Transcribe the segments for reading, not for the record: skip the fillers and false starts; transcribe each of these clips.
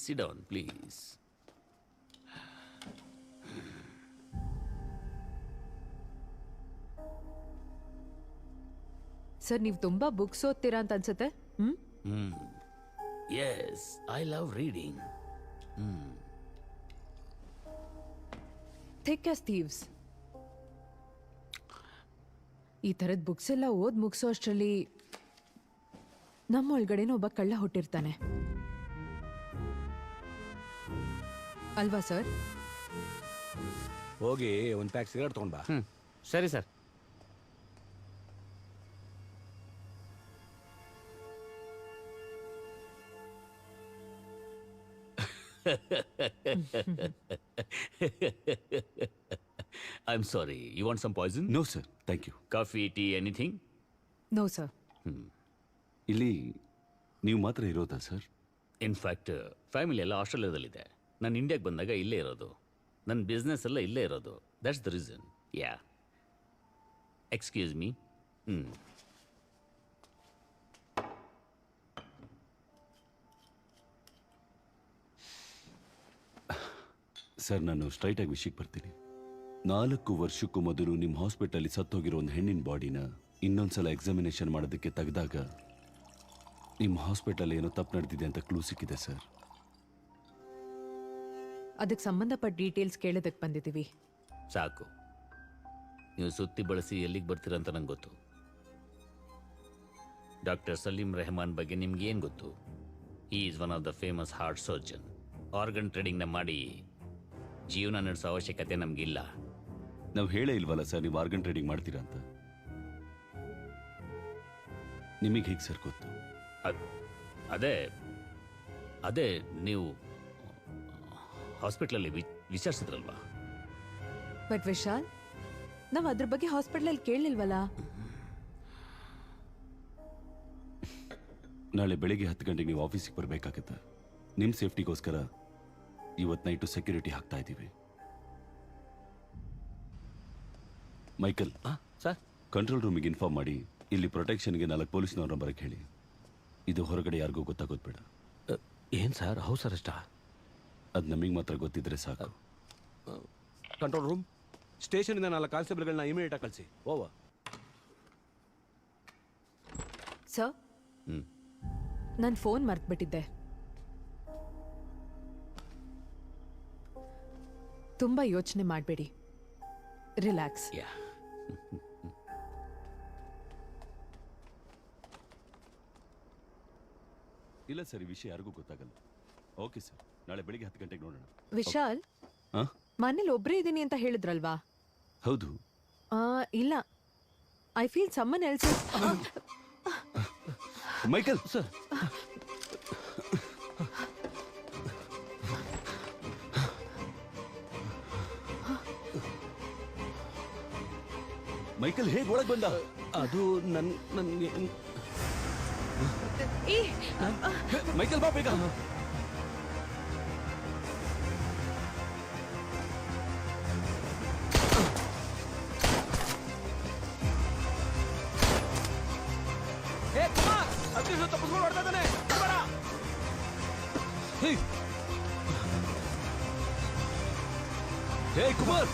sit down, please. Sir ನೀವು ತುಂಬಾ books ಓದ್ತೀರಾ ಅಂತ ಅನ್ಸುತ್ತೆ. Yes, I love reading. Thick as thieves. ಈ ಥರದ ಬುಕ್ಸ್ ಎಲ್ಲ ಓದ್ ಮುಗಿಸೋ ಅಷ್ಟರಲ್ಲಿ ನಮ್ಮ ಒಳಗಡೆನೂ ಒಬ್ಬ ಕಳ್ಳ ಹುಟ್ಟಿರ್ತಾನೆ ಅಲ್ವಾ ಸರ್? ಹೋಗಿ ಒಂದು ಪ್ಯಾಕ್ ಸಿಗರೇಟ್ ತಗೊಂಡ್ ಬಾ. ಸರಿ sir. I'm sorry. You want some poison? No sir, thank you. Coffee, tea, anything? No sir. ಇಲ್ಲಿ ನೀವು ಮಾತ್ರ ಇರೋದಾ ಸರ್? ಇನ್ಫ್ಯಾಕ್ಟ್ ಫ್ಯಾಮಿಲಿ ಎಲ್ಲ ಆಸ್ಟ್ರೇಲಿಯಾದಲ್ಲಿದೆ. ನಾನು ಇಂಡಿಯಾಗೆ ಬಂದಾಗ ಇಲ್ಲೇ ಇರೋದು. ನನ್ನ ಬಿಸ್ನೆಸ್ ಎಲ್ಲ ಇಲ್ಲೇ ಇರೋದು. That's the reason. Yeah, excuse me. Sir, ನಾನು ಸ್ಟ್ರೈಟಾಗಿ ವಿಷಯಕ್ಕೆ ಬರ್ತೀನಿ. 4 ವರ್ಷಕ್ಕೂ ಮೊದಲು ನಿಮ್ಮ ಹಾಸ್ಪಿಟಲಲ್ಲಿ ಸತ್ತೋಗಿರೋ ಒಂದು ಹೆಣ್ಣಿನ ಬಾಡಿನ ಇನ್ನೊಂದ್ಸಲ ಎಕ್ಸಾಮಿನೇಷನ್ ಮಾಡೋದಕ್ಕೆ ತೆಗೆದಾಗ ನಿಮ್ಮ ಹಾಸ್ಪಿಟಲ್ ಏನೋ ತಪ್ಪು ನಡೆದಿದೆ ಅಂತ ಕ್ಲೂ ಸಿಕ್ಕಿದೆ ಸರ್. ಅದಕ್ಕೆ ಸಂಬಂಧಪಟ್ಟ ಡೀಟೇಲ್ಸ್ ಕೇಳೋದಕ್ಕೆ ಬಂದಿದ್ದೀವಿ. ಸಾಕು. ನೀವು ಸುತ್ತಿ ಬಳಸಿ ಎಲ್ಲಿಗೆ ಬರ್ತೀರ ಅಂತ ನಂಗೆ ಗೊತ್ತು. ಡಾಕ್ಟರ್ ಸಲೀಂ ರೆಹಮಾನ್ ಬಗ್ಗೆ ನಿಮ್ಗೆ ಏನು ಗೊತ್ತು? He is one of the famous heart surgeon. Organ ಟ್ರೇಡಿಂಗ್ನ ಮಾಡಿ ಜೀವನ ನಡೆಸೋ ಅವಶ್ಯಕತೆ ನಮಗಿಲ್ಲ. ನಾವು ಹೇಳೇ ಇಲ್ವಲ್ಲ ಸರ್ ನೀವು ಆರ್ಗನ್ ಟ್ರೇಡಿಂಗ್ ಮಾಡ್ತೀರಾ ಅಂತ. ನಿಮಗೆ ಹೇಗೆ ಸರ್ ಗೊತ್ತು? ಅದೇ ನೀವು ಹಾಸ್ಪಿಟ್ಲಲ್ಲಿ ವಿಚಾರಿಸಿದ್ರಲ್ವಾ? ಬಟ್ ವಿಶಾಲ್, ನಾವು ಅದ್ರ ಬಗ್ಗೆ ಹಾಸ್ಪಿಟಲಲ್ಲಿ ಕೇಳಲಿಲ್ವಲ್ಲ. ನಾಳೆ ಬೆಳಿಗ್ಗೆ 10 ಗಂಟೆಗೆ ನೀವು ಆಫೀಸಿಗೆ ಬರಬೇಕಾಗತ್ತೆ. ನಿಮ್ಮ ಸೇಫ್ಟಿಗೋಸ್ಕರ ಇವತ್ತು ನೈಟು ಸೆಕ್ಯೂರಿಟಿ ಹಾಕ್ತಾ ಇದ್ದೀವಿ. ಮೈಕಲ್ ಸರ್, ಕಂಟ್ರೋಲ್ ರೂಮಿಗೆ ಇನ್ಫಾರ್ಮ್ ಮಾಡಿ ಇಲ್ಲಿ ಪ್ರೊಟೆಕ್ಷನ್ಗೆ 4 ಪೊಲೀಸ್ನವ್ರನ್ನ ಬರಕ್ಕೆ ಹೇಳಿ. ಇದು ಹೊರಗಡೆ ಯಾರಿಗೂ ಗೊತ್ತಾಗೋದು ಬೇಡ. ಏನು ಸರ್, ಹೌಸ್ ಅರೆಸ್ಟಾ? ಅದು ನಮಗೆ ಮಾತ್ರ ಗೊತ್ತಿದ್ರೆ ಸಾಕು. ಕಂಟ್ರೋಲ್ ರೂಮ್, ಸ್ಟೇಷನಿಂದ 4 ಕಾನ್ಸ್ಟೇಬಲ್ಗಳನ್ನ ಇಮಿಡಿಯೇಟ್ ಆಗಿ ಕಳಿಸಿ. ಓವರ್. ಸರ್, ನನ್ನ ಫೋನ್ ಮರ್ತ್ಬಿಟ್ಟಿದ್ದೆ. ತುಂಬಾ ಯೋಚನೆ ಮಾಡಬೇಡಿ, ರಿಲ್ಯಾಕ್ಸ್. ಯಾ. ಇಲ್ಲ ಸರ್, ಈ ವಿಷಯ ಯಾರಿಗೂ ಗೊತ್ತಾಗಲ್ಲ. ಓಕೆ ಸರ್, ನಾಳೆ ಬೆಳಿಗ್ಗೆ 10 ಗಂಟೆಗೆ ನೋಡೋಣ. ವಿಶಾಲ್, ಮನೇಲಿ ಒಬ್ಬರೇ ಇದ್ದೀನಿ ಅಂತ ಹೇಳಿದ್ರಲ್ವಾ? ಹೌದು. ಇಲ್ಲ, I feel someone else. Michael sir, Michael ಹೇಗೆ ಒಳಗೆ ಬಂದ? ಅದು ನನಗೆ ಮೈಕಲ್ ಬಾ ಬೇಗ. ತಪ್ಪಿಸ್ಕೊಂಡು ಹೊಡ್ತಾ ಇದ್ದಾನೆ. ಹೇ ಕುಮಾರ್,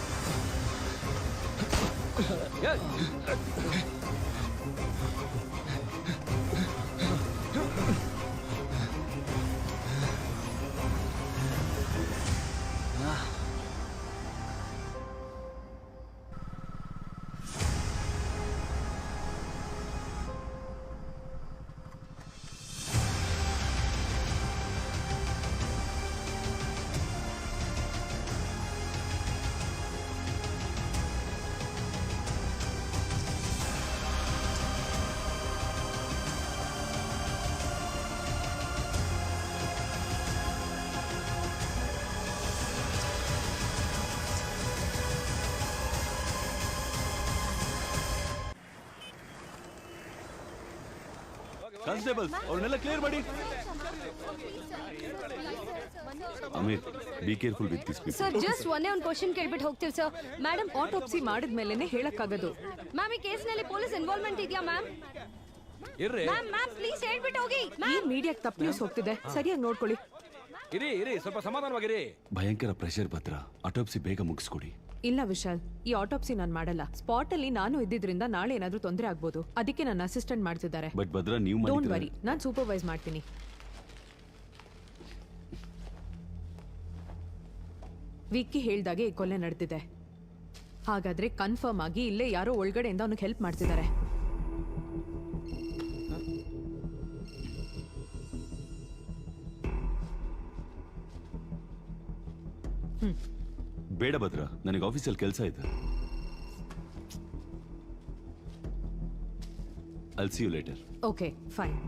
ಕಾನ್ಸ್ಟೇಬಲ್ಸ್ ಅವ್ರನ್ನೆಲ್ಲ ಕ್ಲಿಯರ್ ಮಾಡಿ. Aamir, be careful with this people. Sir, just ಒಂದೇ ಒಂದು ಕ್ವಶನ್ ಕೇಳ್ಬಿಟ್ಟು ಹೋಗ್ತೀವಿ ಸರ್. ಮೇಡಮ್, ಆಟೋಪ್ಸಿ ಮಾಡಿದ್ಮೇಲೆನೆ ಹೇಳಕ್ಕಾಗೋದು. ಮ್ಯಾಮ್, ಈ ಕೇಸ್ನಲ್ಲಿ ಪೊಲೀಸ್ ಇನ್ವಾಲ್ವ್ಮೆಂಟ್ ಇದೆಯಾ ಮ್ಯಾಮ್? ಇರ್ರಿ ಮ್ಯಾಮ್, ಪ್ಲೀಸ್ ಹೇಳ್ಬಿಟ್ಟು ಹೋಗಿ. ಈ ಮೀಡಿಯಾಕ್ಕೆ ತಪ್ಪು ನ್ಯೂಸ್ ಹೋಗ್ತಿದೆ, ಸರಿಯಾಗಿ ನೋಡ್ಕೊಳ್ಳಿ. ಇರಿ ಸ್ವಲ್ಪ ಸಮಾಧಾನವಾಗಿರಿ. ಭಯಂಕರ ಪ್ರೆಷರ್ ಭದ್ರ, ಆಟೋಪ್ಸಿ ಬೇಗ ಮುಗಿಸ್ಕೊಡಿ. ಇಲ್ಲ ವಿಶಾಲ್, ಈ ಆಟೋಪ್ಸಿ ನಾನು ಮಾಡಲ್ಲ. ಸ್ಪಾಟ್ ಅಲ್ಲಿ ನಾನು ಇದ್ದಿದ್ರಿಂದ ನಾಳೆ ಏನಾದ್ರೂ ತೊಂದರೆ ಆಗ್ಬೋದು. ಅದಕ್ಕೆ ನನ್ನ ಅಸಿಸ್ಟೆಂಟ್ ಮಾಡ್ತಿದ್ದಾರೆ. ಬಟ್ ಭದ್ರ ನೀವು ಡೋಂಟ್ ವರಿ, ನಾನು ಸೂಪರ್ವೈಸ್ ಮಾಡ್ತೀನಿ. ವಿಕ್ಕಿ ಹೇಳ್ದಾಗೆ ಈ ಕೊಲೆ ನಡೆದಿದೆ. ಹಾಗಾದ್ರೆ ಕನ್ಫರ್ಮ್ ಆಗಿ ಇಲ್ಲೇ ಯಾರೋ ಒಳಗಡೆಯಿಂದ ಅವನಿಗೆ ಹೆಲ್ಪ್ ಮಾಡ್ತಿದ್ದಾರೆ. ಬೇಡ ಭದ್ರ, ನನಗೆ ಆಫೀಸಲ್ಲಿ ಕೆಲಸ ಇದೆ. I'll see you later. Okay fine.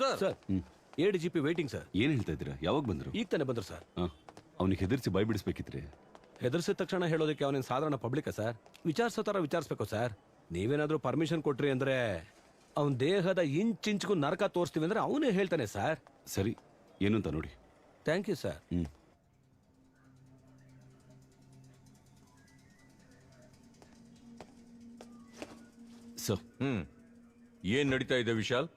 Sir ADGP waiting sir. ಏನ್ ಹೇಳ್ತಾ ಇದ್ದೀರಾ? ಯಾವಾಗ ಬಂದ್ರು? ಈಗ ತಾನೆ ಬಂದ್ರು ಸರ್. ಅವನಿಗೆ ಹೆದರ್ಸಿ ಬಾಯ್ ಬಿಡಿಸ್ಬೇಕಿದ್ರೆ. ಹೆದರ್ಸಿದ ತಕ್ಷಣ ಹೇಳೋದಕ್ಕೆ ಅವನೇನು ಸಾಧಾರಣ ಪಬ್ಲಿಕ್ ಸರ್? ವಿಚಾರಿಸೋ ಥರ ವಿಚಾರಿಸ್ಬೇಕು ಸರ್. ನೀವೇನಾದ್ರೂ ಪರ್ಮಿಷನ್ ಕೊಟ್ರಿ ಅಂದ್ರೆ ಅವನ ದೇಹದ ಇಂಚಿಂಚ್ಗೂ ನರಕ ತೋರಿಸ್ತೀವಿ ಅಂದ್ರೆ ಅವನೇ ಹೇಳ್ತಾನೆ ಸರ್. ಸರಿ, ಏನು ಅಂತ ನೋಡಿ. Thank you sir. ಸರ್, ಏನ್ ನಡೀತಾ ಇದೆ Vishal?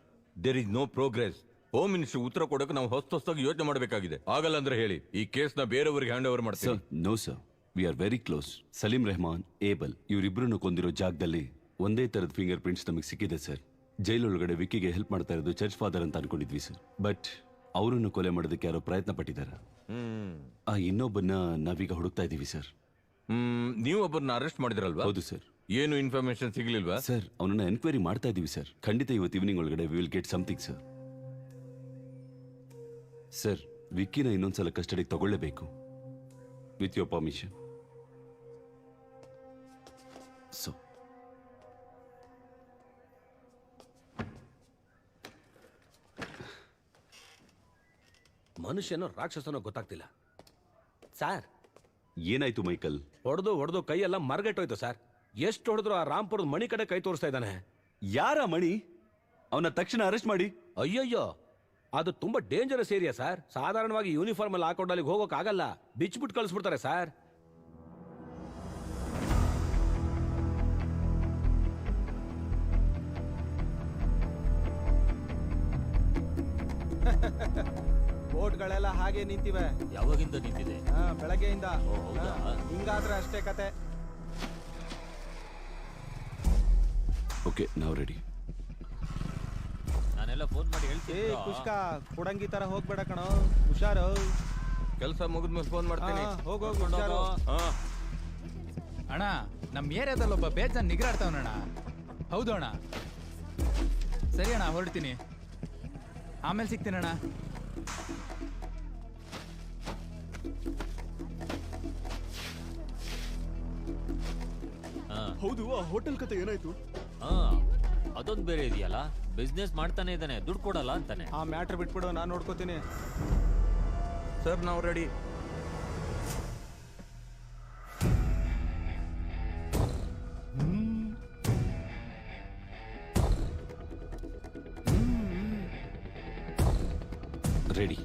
There is no progress. Home minister ಉತ್ತರ ಕೊಡಕ್ಕೆ ನಾವು ಹೊಸದಾಗಿ ಯೋಚನೆ ಮಾಡಬೇಕಾಗಿದೆ. ಆಗಲ್ಲ ಅಂದ್ರೆ ಹೇಳಿ, ಈ ಕೇಸ್ನ ಬೇರೆಯವರಿಗೆ ಹ್ಯಾಂಡ್ ಓವರ್ ಮಾಡ್ತೀವಿ. Sir, no sir, we are very close. Salim Rehman, ಏಬಲ್ ಇವರಿಬ್ಬರನ್ನು ಕೊಂದಿರೋ ಜಾಗದಲ್ಲಿ ಒಂದೇ ತರದ ಫಿಂಗರ್ ಪ್ರಿಂಟ್ಸ್ ನಮಗೆ ಸಿಕ್ಕಿದೆ ಸರ್. ಜೈಲೊಳಗಡೆ ವಿಕ್ಕಿಗೆ ಹೆಲ್ಪ್ ಮಾಡ್ತಾ ಇರೋದು ಚರ್ಚ್ ಫಾದರ್ ಅಂತ ಅನ್ಕೊಂಡಿದ್ವಿ ಸರ್. ಬಟ್ ಅವರನ್ನು ಕೊಲೆ ಮಾಡೋದಕ್ಕೆ ಯಾರೋ ಪ್ರಯತ್ನ ಪಟ್ಟಿದ್ದಾರೆ. ಆ ಇನ್ನೊಬ್ಬನ್ನ ನಾವೀಗ ಹುಡುಕ್ತಾ ಇದೀವಿ ಸರ್. ನೀವು ಒಬ್ಬರನ್ನ ಅರೆಸ್ಟ್ ಮಾಡಿದ್ರಲ್ವಾ? ಹೌದು ಸರ್. ಏನು ಇನ್ಫಾರ್ಮೇಶನ್ ಸಿಗ್ಲಿಲ್ವಾ? ಸರ್, ಅವನನ್ನ ಎನ್ಕ್ವೈರಿ ಮಾಡ್ತಾ ಇದೀವಿ ಸರ್. ಖಂಡಿತ ಇವತ್ತು ಈವ್ನಿಂಗ್ ಒಳಗಡೆ we will get something sir. Sir, ವಿಕ್ಕಿನ ಇನ್ನೊಂದ್ಸಲ ಕಸ್ಟಡಿಗೆ ತಗೊಳ್ಳೇಬೇಕು. With your permission. ಸೊ ಮನುಷ್ಯನೋ ರಾಕ್ಷಸನೋ ಗೊತ್ತಾಗ್ತಿಲ್ಲ ಸರ್. ಏನಾಯ್ತು ಮೈಕಲ್? ಹೊಡೆದು ಕೈಯೆಲ್ಲ ಮರಗೆಟ್ಟೋಯ್ತು ಸರ್. ಎಷ್ಟು ಹೊಡೆದ್ರು ಆ ರಾಂಪುರದ ಮಣಿ ಕಡೆ ಕೈ ತೋರಿಸ್ತಾ ಇದ್ದಾನೆ. ಯಾರ ಮಣಿ? ಅವನ ತಕ್ಷಣ ಅರೆಸ್ಟ್ ಮಾಡಿ. ಅಯ್ಯಯ್ಯೋ, ಅದು ತುಂಬಾ ಡೇಂಜರಸ್ ಏರಿಯಾ ಸರ್. ಸಾಧಾರಣವಾಗಿ ಯೂನಿಫಾರ್ಮ್ ಅಲ್ಲಿ ಹಾಕೊಂಡು ಅಲ್ಲಿಗೆ ಹೋಗೋಕ್ ಆಗಲ್ಲ. ಬಿಚ್ಬಿಟ್ಟು ಕಳಿಸ್ಬಿಡ್ತಾರೆ ಸರ್. ಬೋಟ್ಗಳೆಲ್ಲ ಹಾಗೆ ನಿಂತಿವೆ. ಯಾವಾಗಿಂದ ನಿಂತಿದೆ? ಬೆಳಗ್ಗೆಯಿಂದ. ಹೌದಾ? ಹಿಂಗಾದ್ರೆ ಅಷ್ಟೇ ಕತೆ. ಓಕೆ, ನಾವು ರೆಡಿ. ನಾನೆಲ್ಲ ಫೋನ್ ಮಾಡಿ ಹೇಳ್ತೀನಿ. ಕುಷ್ಕ ಕುಡಂಗಿ ತರ ಹೋಗ್ಬೇಡ ಕಣೋ, ಹುಷಾರು. ಕೆಲಸ ಮುಗಿದ್ಮೇಲೆ ಫೋನ್ ಮಾಡ್ತೀನಿ. ಹೋಗು ಹುಷಾರು. ಅಣ್ಣ, ನಮ್ಮ ಏರಿಯಾದಲ್ಲಿ ಒಬ್ಬ ಬೇಜಾನ್ ನಿಗ್ರಾಡ್ತಾವನಣ್ಣ. ಹೌದು ಅಣ್ಣ. ಸರಿ ಅಣ್ಣ, ಹೊರಡ್ತೀನಿ. ಆಮೇಲೆ ಸಿಗ್ತೀನಣ್ಣ. ಹೌದು, ಆ ಹೋಟೆಲ್ ಕತೆ ಏನಾಯ್ತು? ಅದೊಂದು ಬೇರೆ ಇದೆಯಲ್ಲ, ಬಿಸ್ನೆಸ್ ಮಾಡ್ತಾನೆ ಇದ್ದಾನೆ, ದುಡ್ಡು ಕೊಡಲ್ಲ ಅಂತಾನೆ. ಆ ಮ್ಯಾಟ್ರ್ ಬಿಟ್ಬಿಡು, ನಾನು ನೋಡ್ಕೋತೀನಿ. ಸರ್, ನಾವು ರೆಡಿ. ರೆಡಿ.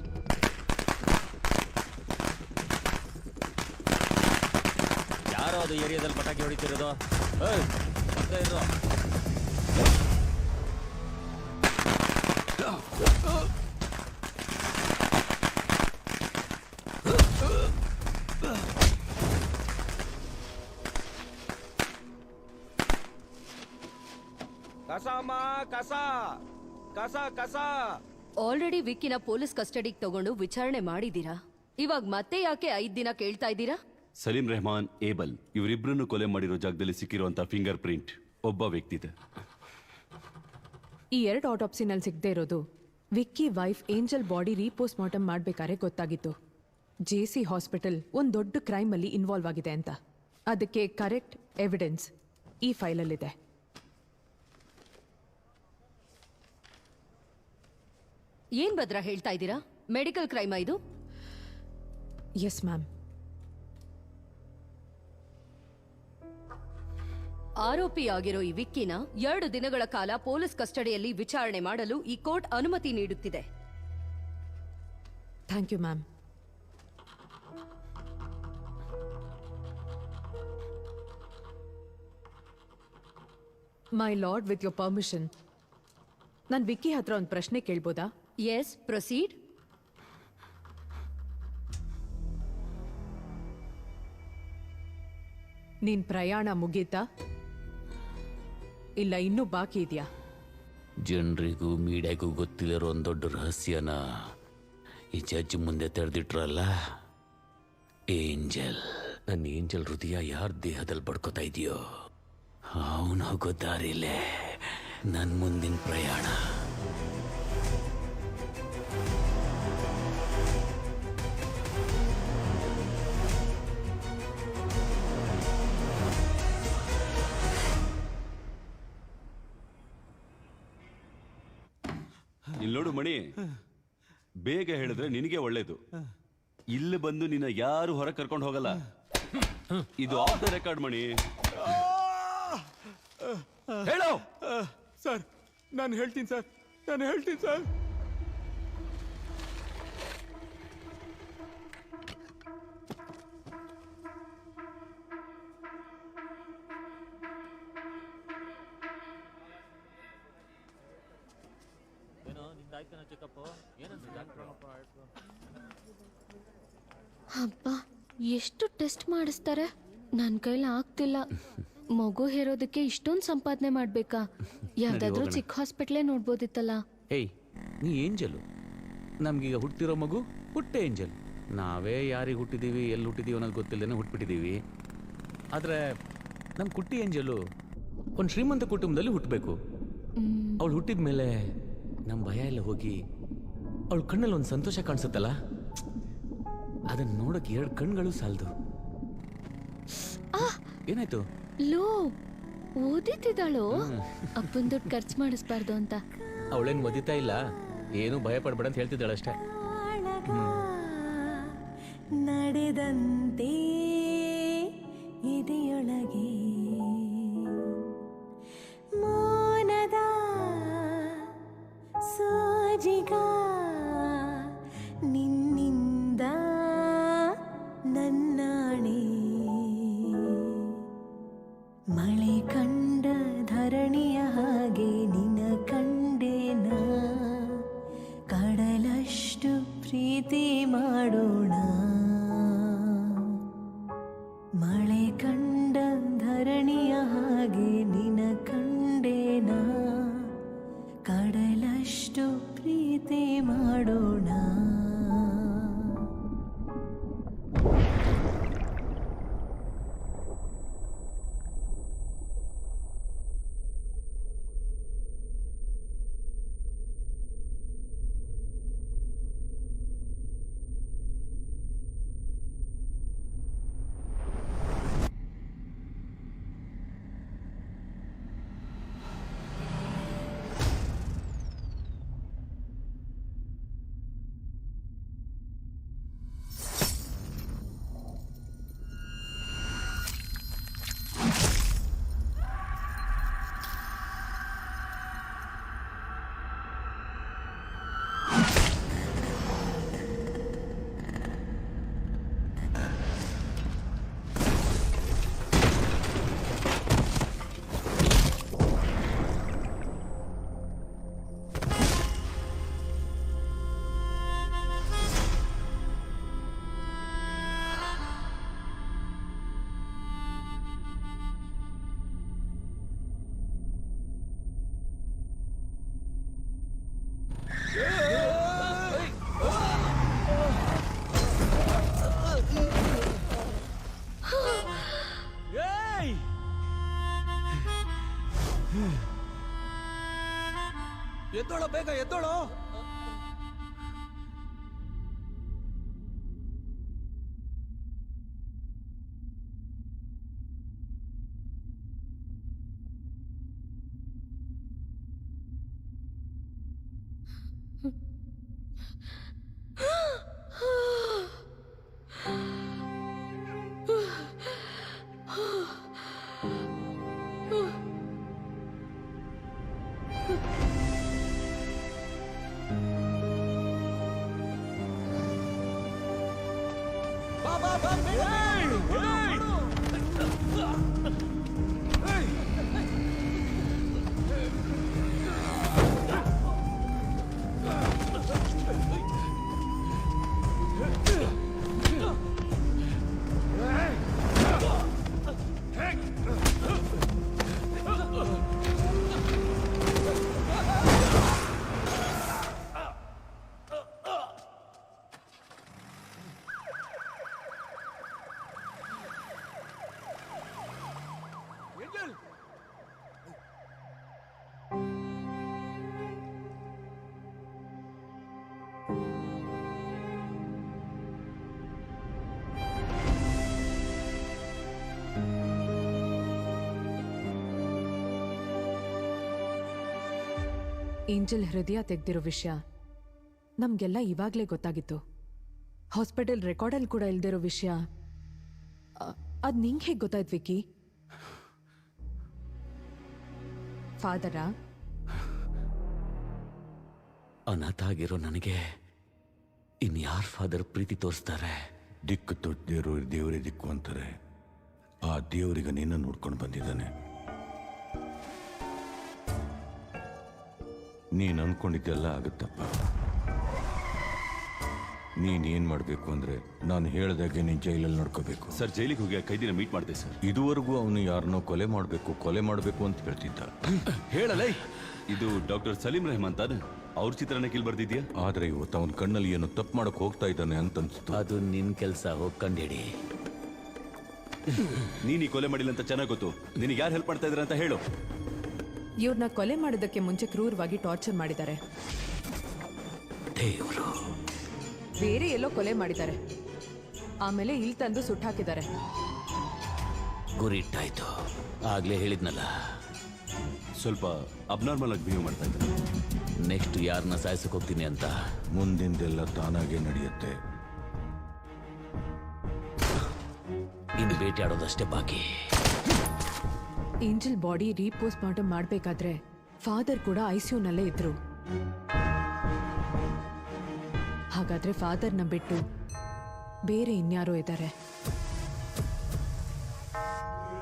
ಯಾರೋ ಅದು ಏರಿಯಾದಲ್ಲಿ ಪಟಾಕಿ ಹೊಡಿತಿರೋದು? ಬರ್ತಾ ಇರೋ. ಕಸಮ್ಮ ಕಸ ಕಸ ಕಸ. ಆಲ್ರೆಡಿ ವಿಕ್ಕಿನ ಪೊಲೀಸ್ ಕಸ್ಟಡಿಗೆ ತಗೊಂಡು ವಿಚಾರಣೆ ಮಾಡಿದೀರಾ. ಇವಾಗ ಮತ್ತೆ ಯಾಕೆ 5 ದಿನ ಕೇಳ್ತಾ ಇದ್ದೀರಾ? ಸಲೀಂ ರೆಹಮಾನ್, ಏಬಲ್ ಇವರಿಬ್ಬರನ್ನು ಕೊಲೆ ಮಾಡಿರೋ ಜಾಗದಲ್ಲಿ ಸಿಕ್ಕಿರುವಂತ ಫಿಂಗರ್ ಪ್ರಿಂಟ್ ಒಬ್ಬ ವ್ಯಕ್ತಿದೆ. ಈ 2 ಆಟೋಪ್ಸಿನಲ್ಲಿ ಸಿಗದೆ ಇರೋದು Vicky wife angel body repost mortem ಮಾಡ್ಬೇಕಾದ್ರೆ ಗೊತ್ತಾಗಿತ್ತು. JC ಹಾಸ್ಪಿಟಲ್ ಒಂದು ದೊಡ್ಡ ಕ್ರೈಮ್ ಅಲ್ಲಿ ಇನ್ವಾಲ್ವ್ ಆಗಿದೆ ಅಂತ. ಅದಕ್ಕೆ ಕರೆಕ್ಟ್ ಎವಿಡೆನ್ಸ್ ಈ ಫೈಲಲ್ಲಿದೆ. ಏನ್ ಭದ್ರ ಹೇಳ್ತಾ ಇದ್ದೀರಾ? ಮೆಡಿಕಲ್ ಕ್ರೈಮಾ ಇದು? Yes ma'am. ಆರೋಪಿಯಾಗಿರೋ ಈ ವಿಕ್ಕಿನ 2 ದಿನಗಳ ಕಾಲ ಪೊಲೀಸ್ ಕಸ್ಟಡಿಯಲ್ಲಿ ವಿಚಾರಣೆ ಮಾಡಲು ಈ ಕೋರ್ಟ್ ಅನುಮತಿ ನೀಡುತ್ತಿದೆ. Thank you ma'am. My lord, with your permission, ನಾನು ವಿಕ್ಕಿ ಹತ್ರ ಒಂದು ಪ್ರಶ್ನೆ ಕೇಳ್ಬೋದಾ? S, proceed. ನಿನ್ ಪ್ರಯಾಣ ಮುಗೀತಾ ಇಲ್ಲ ಇನ್ನೂ ಬಾಕಿ ಇದೆಯಾ? ಜನರಿಗೂ ಮೀಡಿಯಾಗೂ ಗೊತ್ತಿಲ್ಲರೋ ಒಂದು ದೊಡ್ಡ ರಹಸ್ಯನ ಈ ಜಡ್ಜ್ ಮುಂದೆ ತೆರೆದಿಟ್ರಲ್ಲ. ಏಂಜಲ್, ನನ್ನ ಏಂಜಲ್ ಹೃದಯ ಯಾರ ದೇಹದಲ್ಲಿ ಬಡ್ಕೋತಾ ಇದೆಯೋ ಅವನು ಹೋಗೋ ದಾರಿಲೇ ನನ್ನ ಮುಂದಿನ ಪ್ರಯಾಣ. ಇಲ್ಲಿ ನೋಡು ಮಣಿ, ಬೇಗ ಹೇಳಿದ್ರೆ ನಿನಗೆ ಒಳ್ಳೇದು. ಇಲ್ಲಿ ಬಂದು ನಿನ್ನ ಯಾರು ಹೊರ ಕರ್ಕೊಂಡು ಹೋಗಲ್ಲ. ಇದು ಆಫ್ ದ ರೆಕಾರ್ಡ್ ಮಣಿ. ಹೇಳೋ. ಸರ್, ನಾನು ಹೇಳ್ತೀನಿ ಸರ್. ಅಬ್ಬಾ, ಎಷ್ಟು ಟೆಸ್ಟ್ ಮಾಡಿಸ್ತಾರೆ, ನನ್ನ ಕೈಲಿ ಆಗ್ತಿಲ್ಲ. ಮಗು ಹೇರೋದಕ್ಕೆ ಇಷ್ಟೊಂದು ಸಂಪಾದನೆ ಮಾಡ್ಬೇಕಾ? ಯಾವ್ದಾದ್ರೂ ಚಿಕ್ಕ ಹಾಸ್ಪಿಟ್ಲೇ ನೋಡ್ಬೋದಿತ್ತಲ್ಲ. ಏಯ್, ನೀ ಏಂಜಲು. ನಮ್ಗೀಗ ಹುಟ್ಟಿರೋ ಮಗು ಹುಟ್ಟೆ ಏಂಜಲ್. ನಾವೇ ಯಾರಿಗೆ ಹುಟ್ಟಿದೀವಿ, ಎಲ್ಲಿ ಹುಟ್ಟಿದೀವಿ ಅನ್ನೋದು ಗೊತ್ತಿಲ್ಲದೇನೆ ಹುಟ್ಬಿಟ್ಟಿದೀವಿ. ಆದರೆ ನಮ್ಮ ಕುಟ್ಟಿ ಏಂಜಲು ಒಂದು ಶ್ರೀಮಂತ ಕುಟುಂಬದಲ್ಲಿ ಹುಟ್ಟಬೇಕು. ಅವಳು ಹುಟ್ಟಿದ ಮೇಲೆ ನಮ್ಮ ಭಯ ಎಲ್ಲ ಹೋಗಿ ಅವಳ ಕಣ್ಣಲ್ಲಿ ಒಂದು ಸಂತೋಷ ಕಾಣಿಸುತ್ತಲ್ಲ, ಅದನ್ನ ನೋಡಕ್ಕೆ 2 ಕಣ್ಗಳು ಸಾಲದು. ಏನಾಯ್ತು? ಲೋ, ಓದಿತಿದ್ದಾಳು. ಅಪ್ಪನ ದುಡ್ಡು ಖರ್ಚು ಮಾಡಿಸ್ಬಾರ್ದು ಅಂತ. ಅವಳೇನು ಓದಿತಾ ಇಲ್ಲ, ಏನು ಭಯ ಪಡ್ಬೇಡ ಅಂತ ಹೇಳ್ತಿದ್ದಾಳಷ್ಟೇ. ನಡೆದಂತೆ ಇದೆಯೊಳಗೆ ಮೌನದ ಸೋಜಿಗ ನಿನ್ನಿಂದ ನನ್ನಾಣೆ. ಮಳೆ ಕಂಡ ಧರಣಿಯ ಹಾಗೆ ನಿನ ಕಂಡೇನ, ಕಡಲಷ್ಟು ಪ್ರೀತಿ ಮಾಡೋಣ. ಮಳೆ ಕಂಡ ಧರಣಿಯ ಹಾಗೆ ನಿನ ಕಂಡೇನ, ಕಡಲಷ್ಟು ಪ್ರೀತಿ ಮಾಡೋಣ. ಎದ್ದೋಳೋ, ಬೇಗ ಎದ್ದೋಳೋ. ಏಂಜಲ್ ಹೃದಯ ತೆಗ್ದಿರೋ ವಿಷಯ ನಮ್ಗೆಲ್ಲ ಇವಾಗ್ಲೇ ಗೊತ್ತಾಗಿತ್ತು. ಹಾಸ್ಪಿಟಲ್ ರೆಕಾರ್ಡಲ್ಲಿ ಕೂಡ ಇಲ್ದಿರೋ ವಿಷಯ ಅದ್ ನಿಂಗೆ ಹೇಗೆ ಗೊತ್ತಾಯ್ತು ವಿಕ್ಕಿ? ಫಾದರಾ? ಅನಾಥ ಆಗಿರೋ ನನಗೆ ಇನ್ಯಾರ್ ಫಾದರ್ ಪ್ರೀತಿ ತೋರಿಸ್ತಾರೆ? ದಿಕ್ಕು ತೊಟ್ಟದಿರೋ ದೇವರೇ ದಿಕ್ಕು ಅಂತಾರೆ. ಆ ದೇವರಿಗೆ ನಿನ್ನ ನೋಡ್ಕೊಂಡು ಬಂದಿದ್ದಾನೆ. ನೀನ್ ಅನ್ಕೊಂಡಿದ್ದೆಲ್ಲ ಆಗುತ್ತಪ್ಪ. ನೀನ್ ಏನ್ ಮಾಡ್ಬೇಕು ಅಂದ್ರೆ ನಾನು ಹೇಳ್ದಾಗೆ ನೀನ್ ಜೈಲಲ್ಲಿ ನೋಡ್ಕೋಬೇಕು. ಸರ್, ಜೈಲಿಗೆ ಹೋಗಿ ಆ ಕೈದಿನ ಮೀಟ್ ಮಾಡಿದೆ ಸರ್. ಇದುವರೆಗೂ ಅವನು ಯಾರನ್ನೋ ಕೊಲೆ ಮಾಡಬೇಕು ಅಂತ ಹೇಳ್ತಿದ್ದ. ಹೇಳಲೇ, ಇದು ಡಾಕ್ಟರ್ ಸಲೀಂ ರೆಹಮಾನ್ ತಾನೆ? ಅವ್ರ ಚಿತ್ರನ ಕಿಲ್ ಬರ್ದಿದ್ಯಾ? ಆದ್ರೆ ಇವತ್ತು ಅವನ ಕಣ್ಣಲ್ಲಿ ಏನು ತಪ್ಪು ಮಾಡಕ್ ಹೋಗ್ತಾ ಇದ್ದಾನೆ ಅಂತ ಅನ್ಸ್ತು. ಅದು ನಿನ್ ಕೆಲ್ಸ, ಹೋಗ್ ಕಂಡಿಡಿ. ನೀನ್ ಈ ಕೊಲೆ ಮಾಡಿಲ್ಲ ಅಂತ ಚೆನ್ನಾಗ್ ಗೊತ್ತು. ನಿನಗೆ ಯಾರು ಹೆಲ್ಪ್ ಮಾಡ್ತಾ ಇದ್ರ ಅಂತ ಹೇಳು. ಇವ್ರನ್ನ ಕೊಲೆ ಮಾಡೋದಕ್ಕೆ ಮುಂಚೆ ಕ್ರೂರವಾಗಿ ಟಾರ್ಚರ್ ಮಾಡಿದ್ದಾರೆ. ದೇವ್ರು ಬೇರೆ ಎಲ್ಲೋ ಕೊಲೆ ಮಾಡಿದ್ದಾರೆ, ಆಮೇಲೆ ಇಲ್ಲಿ ತಂದು ಸುಟ್ಟಾಕಿದ್ದಾರೆ. ಗುರಿ ಇಟ್ಟಾಯ್ತು. ಆಗ್ಲೇ ಹೇಳಿದ್ನಲ್ಲ, ಸ್ವಲ್ಪ ಅಬ್ನಾರ್ಮಲ್ ಆಗಿ ಬಿಹೇವ್ ಮಾಡ್ತಾ ಇದ್ದಾರೆ. ನೆಕ್ಸ್ಟ್ ಯಾರನ್ನ ಸಾಯಿಸಕ್ ಹೋಗ್ತೀನಿ ಅಂತ. ಮುಂದಿಂದೆಲ್ಲ ತಾನಾಗೆ ನಡೆಯುತ್ತೆ. ಇನ್ನು ಬೇಟೆ ಆಡೋದಷ್ಟೇ ಬಾಕಿ. ಏಂಜಲ್ ಬಾಡಿ ರೀಪೋಸ್ಟ್ ಮಾರ್ಟಮ್ ಮಾಡ್ಬೇಕಾದ್ರೆ ಫಾದರ್ ಕೂಡ ಐಸಿಯುನಲ್ಲೇ ಇದ್ರು. ಹಾಗಾದ್ರೆ ಫಾದರ್ನ ಬಿಟ್ಟು ಬೇರೆ ಇನ್ಯಾರೋ ಇದ್ದಾರೆ.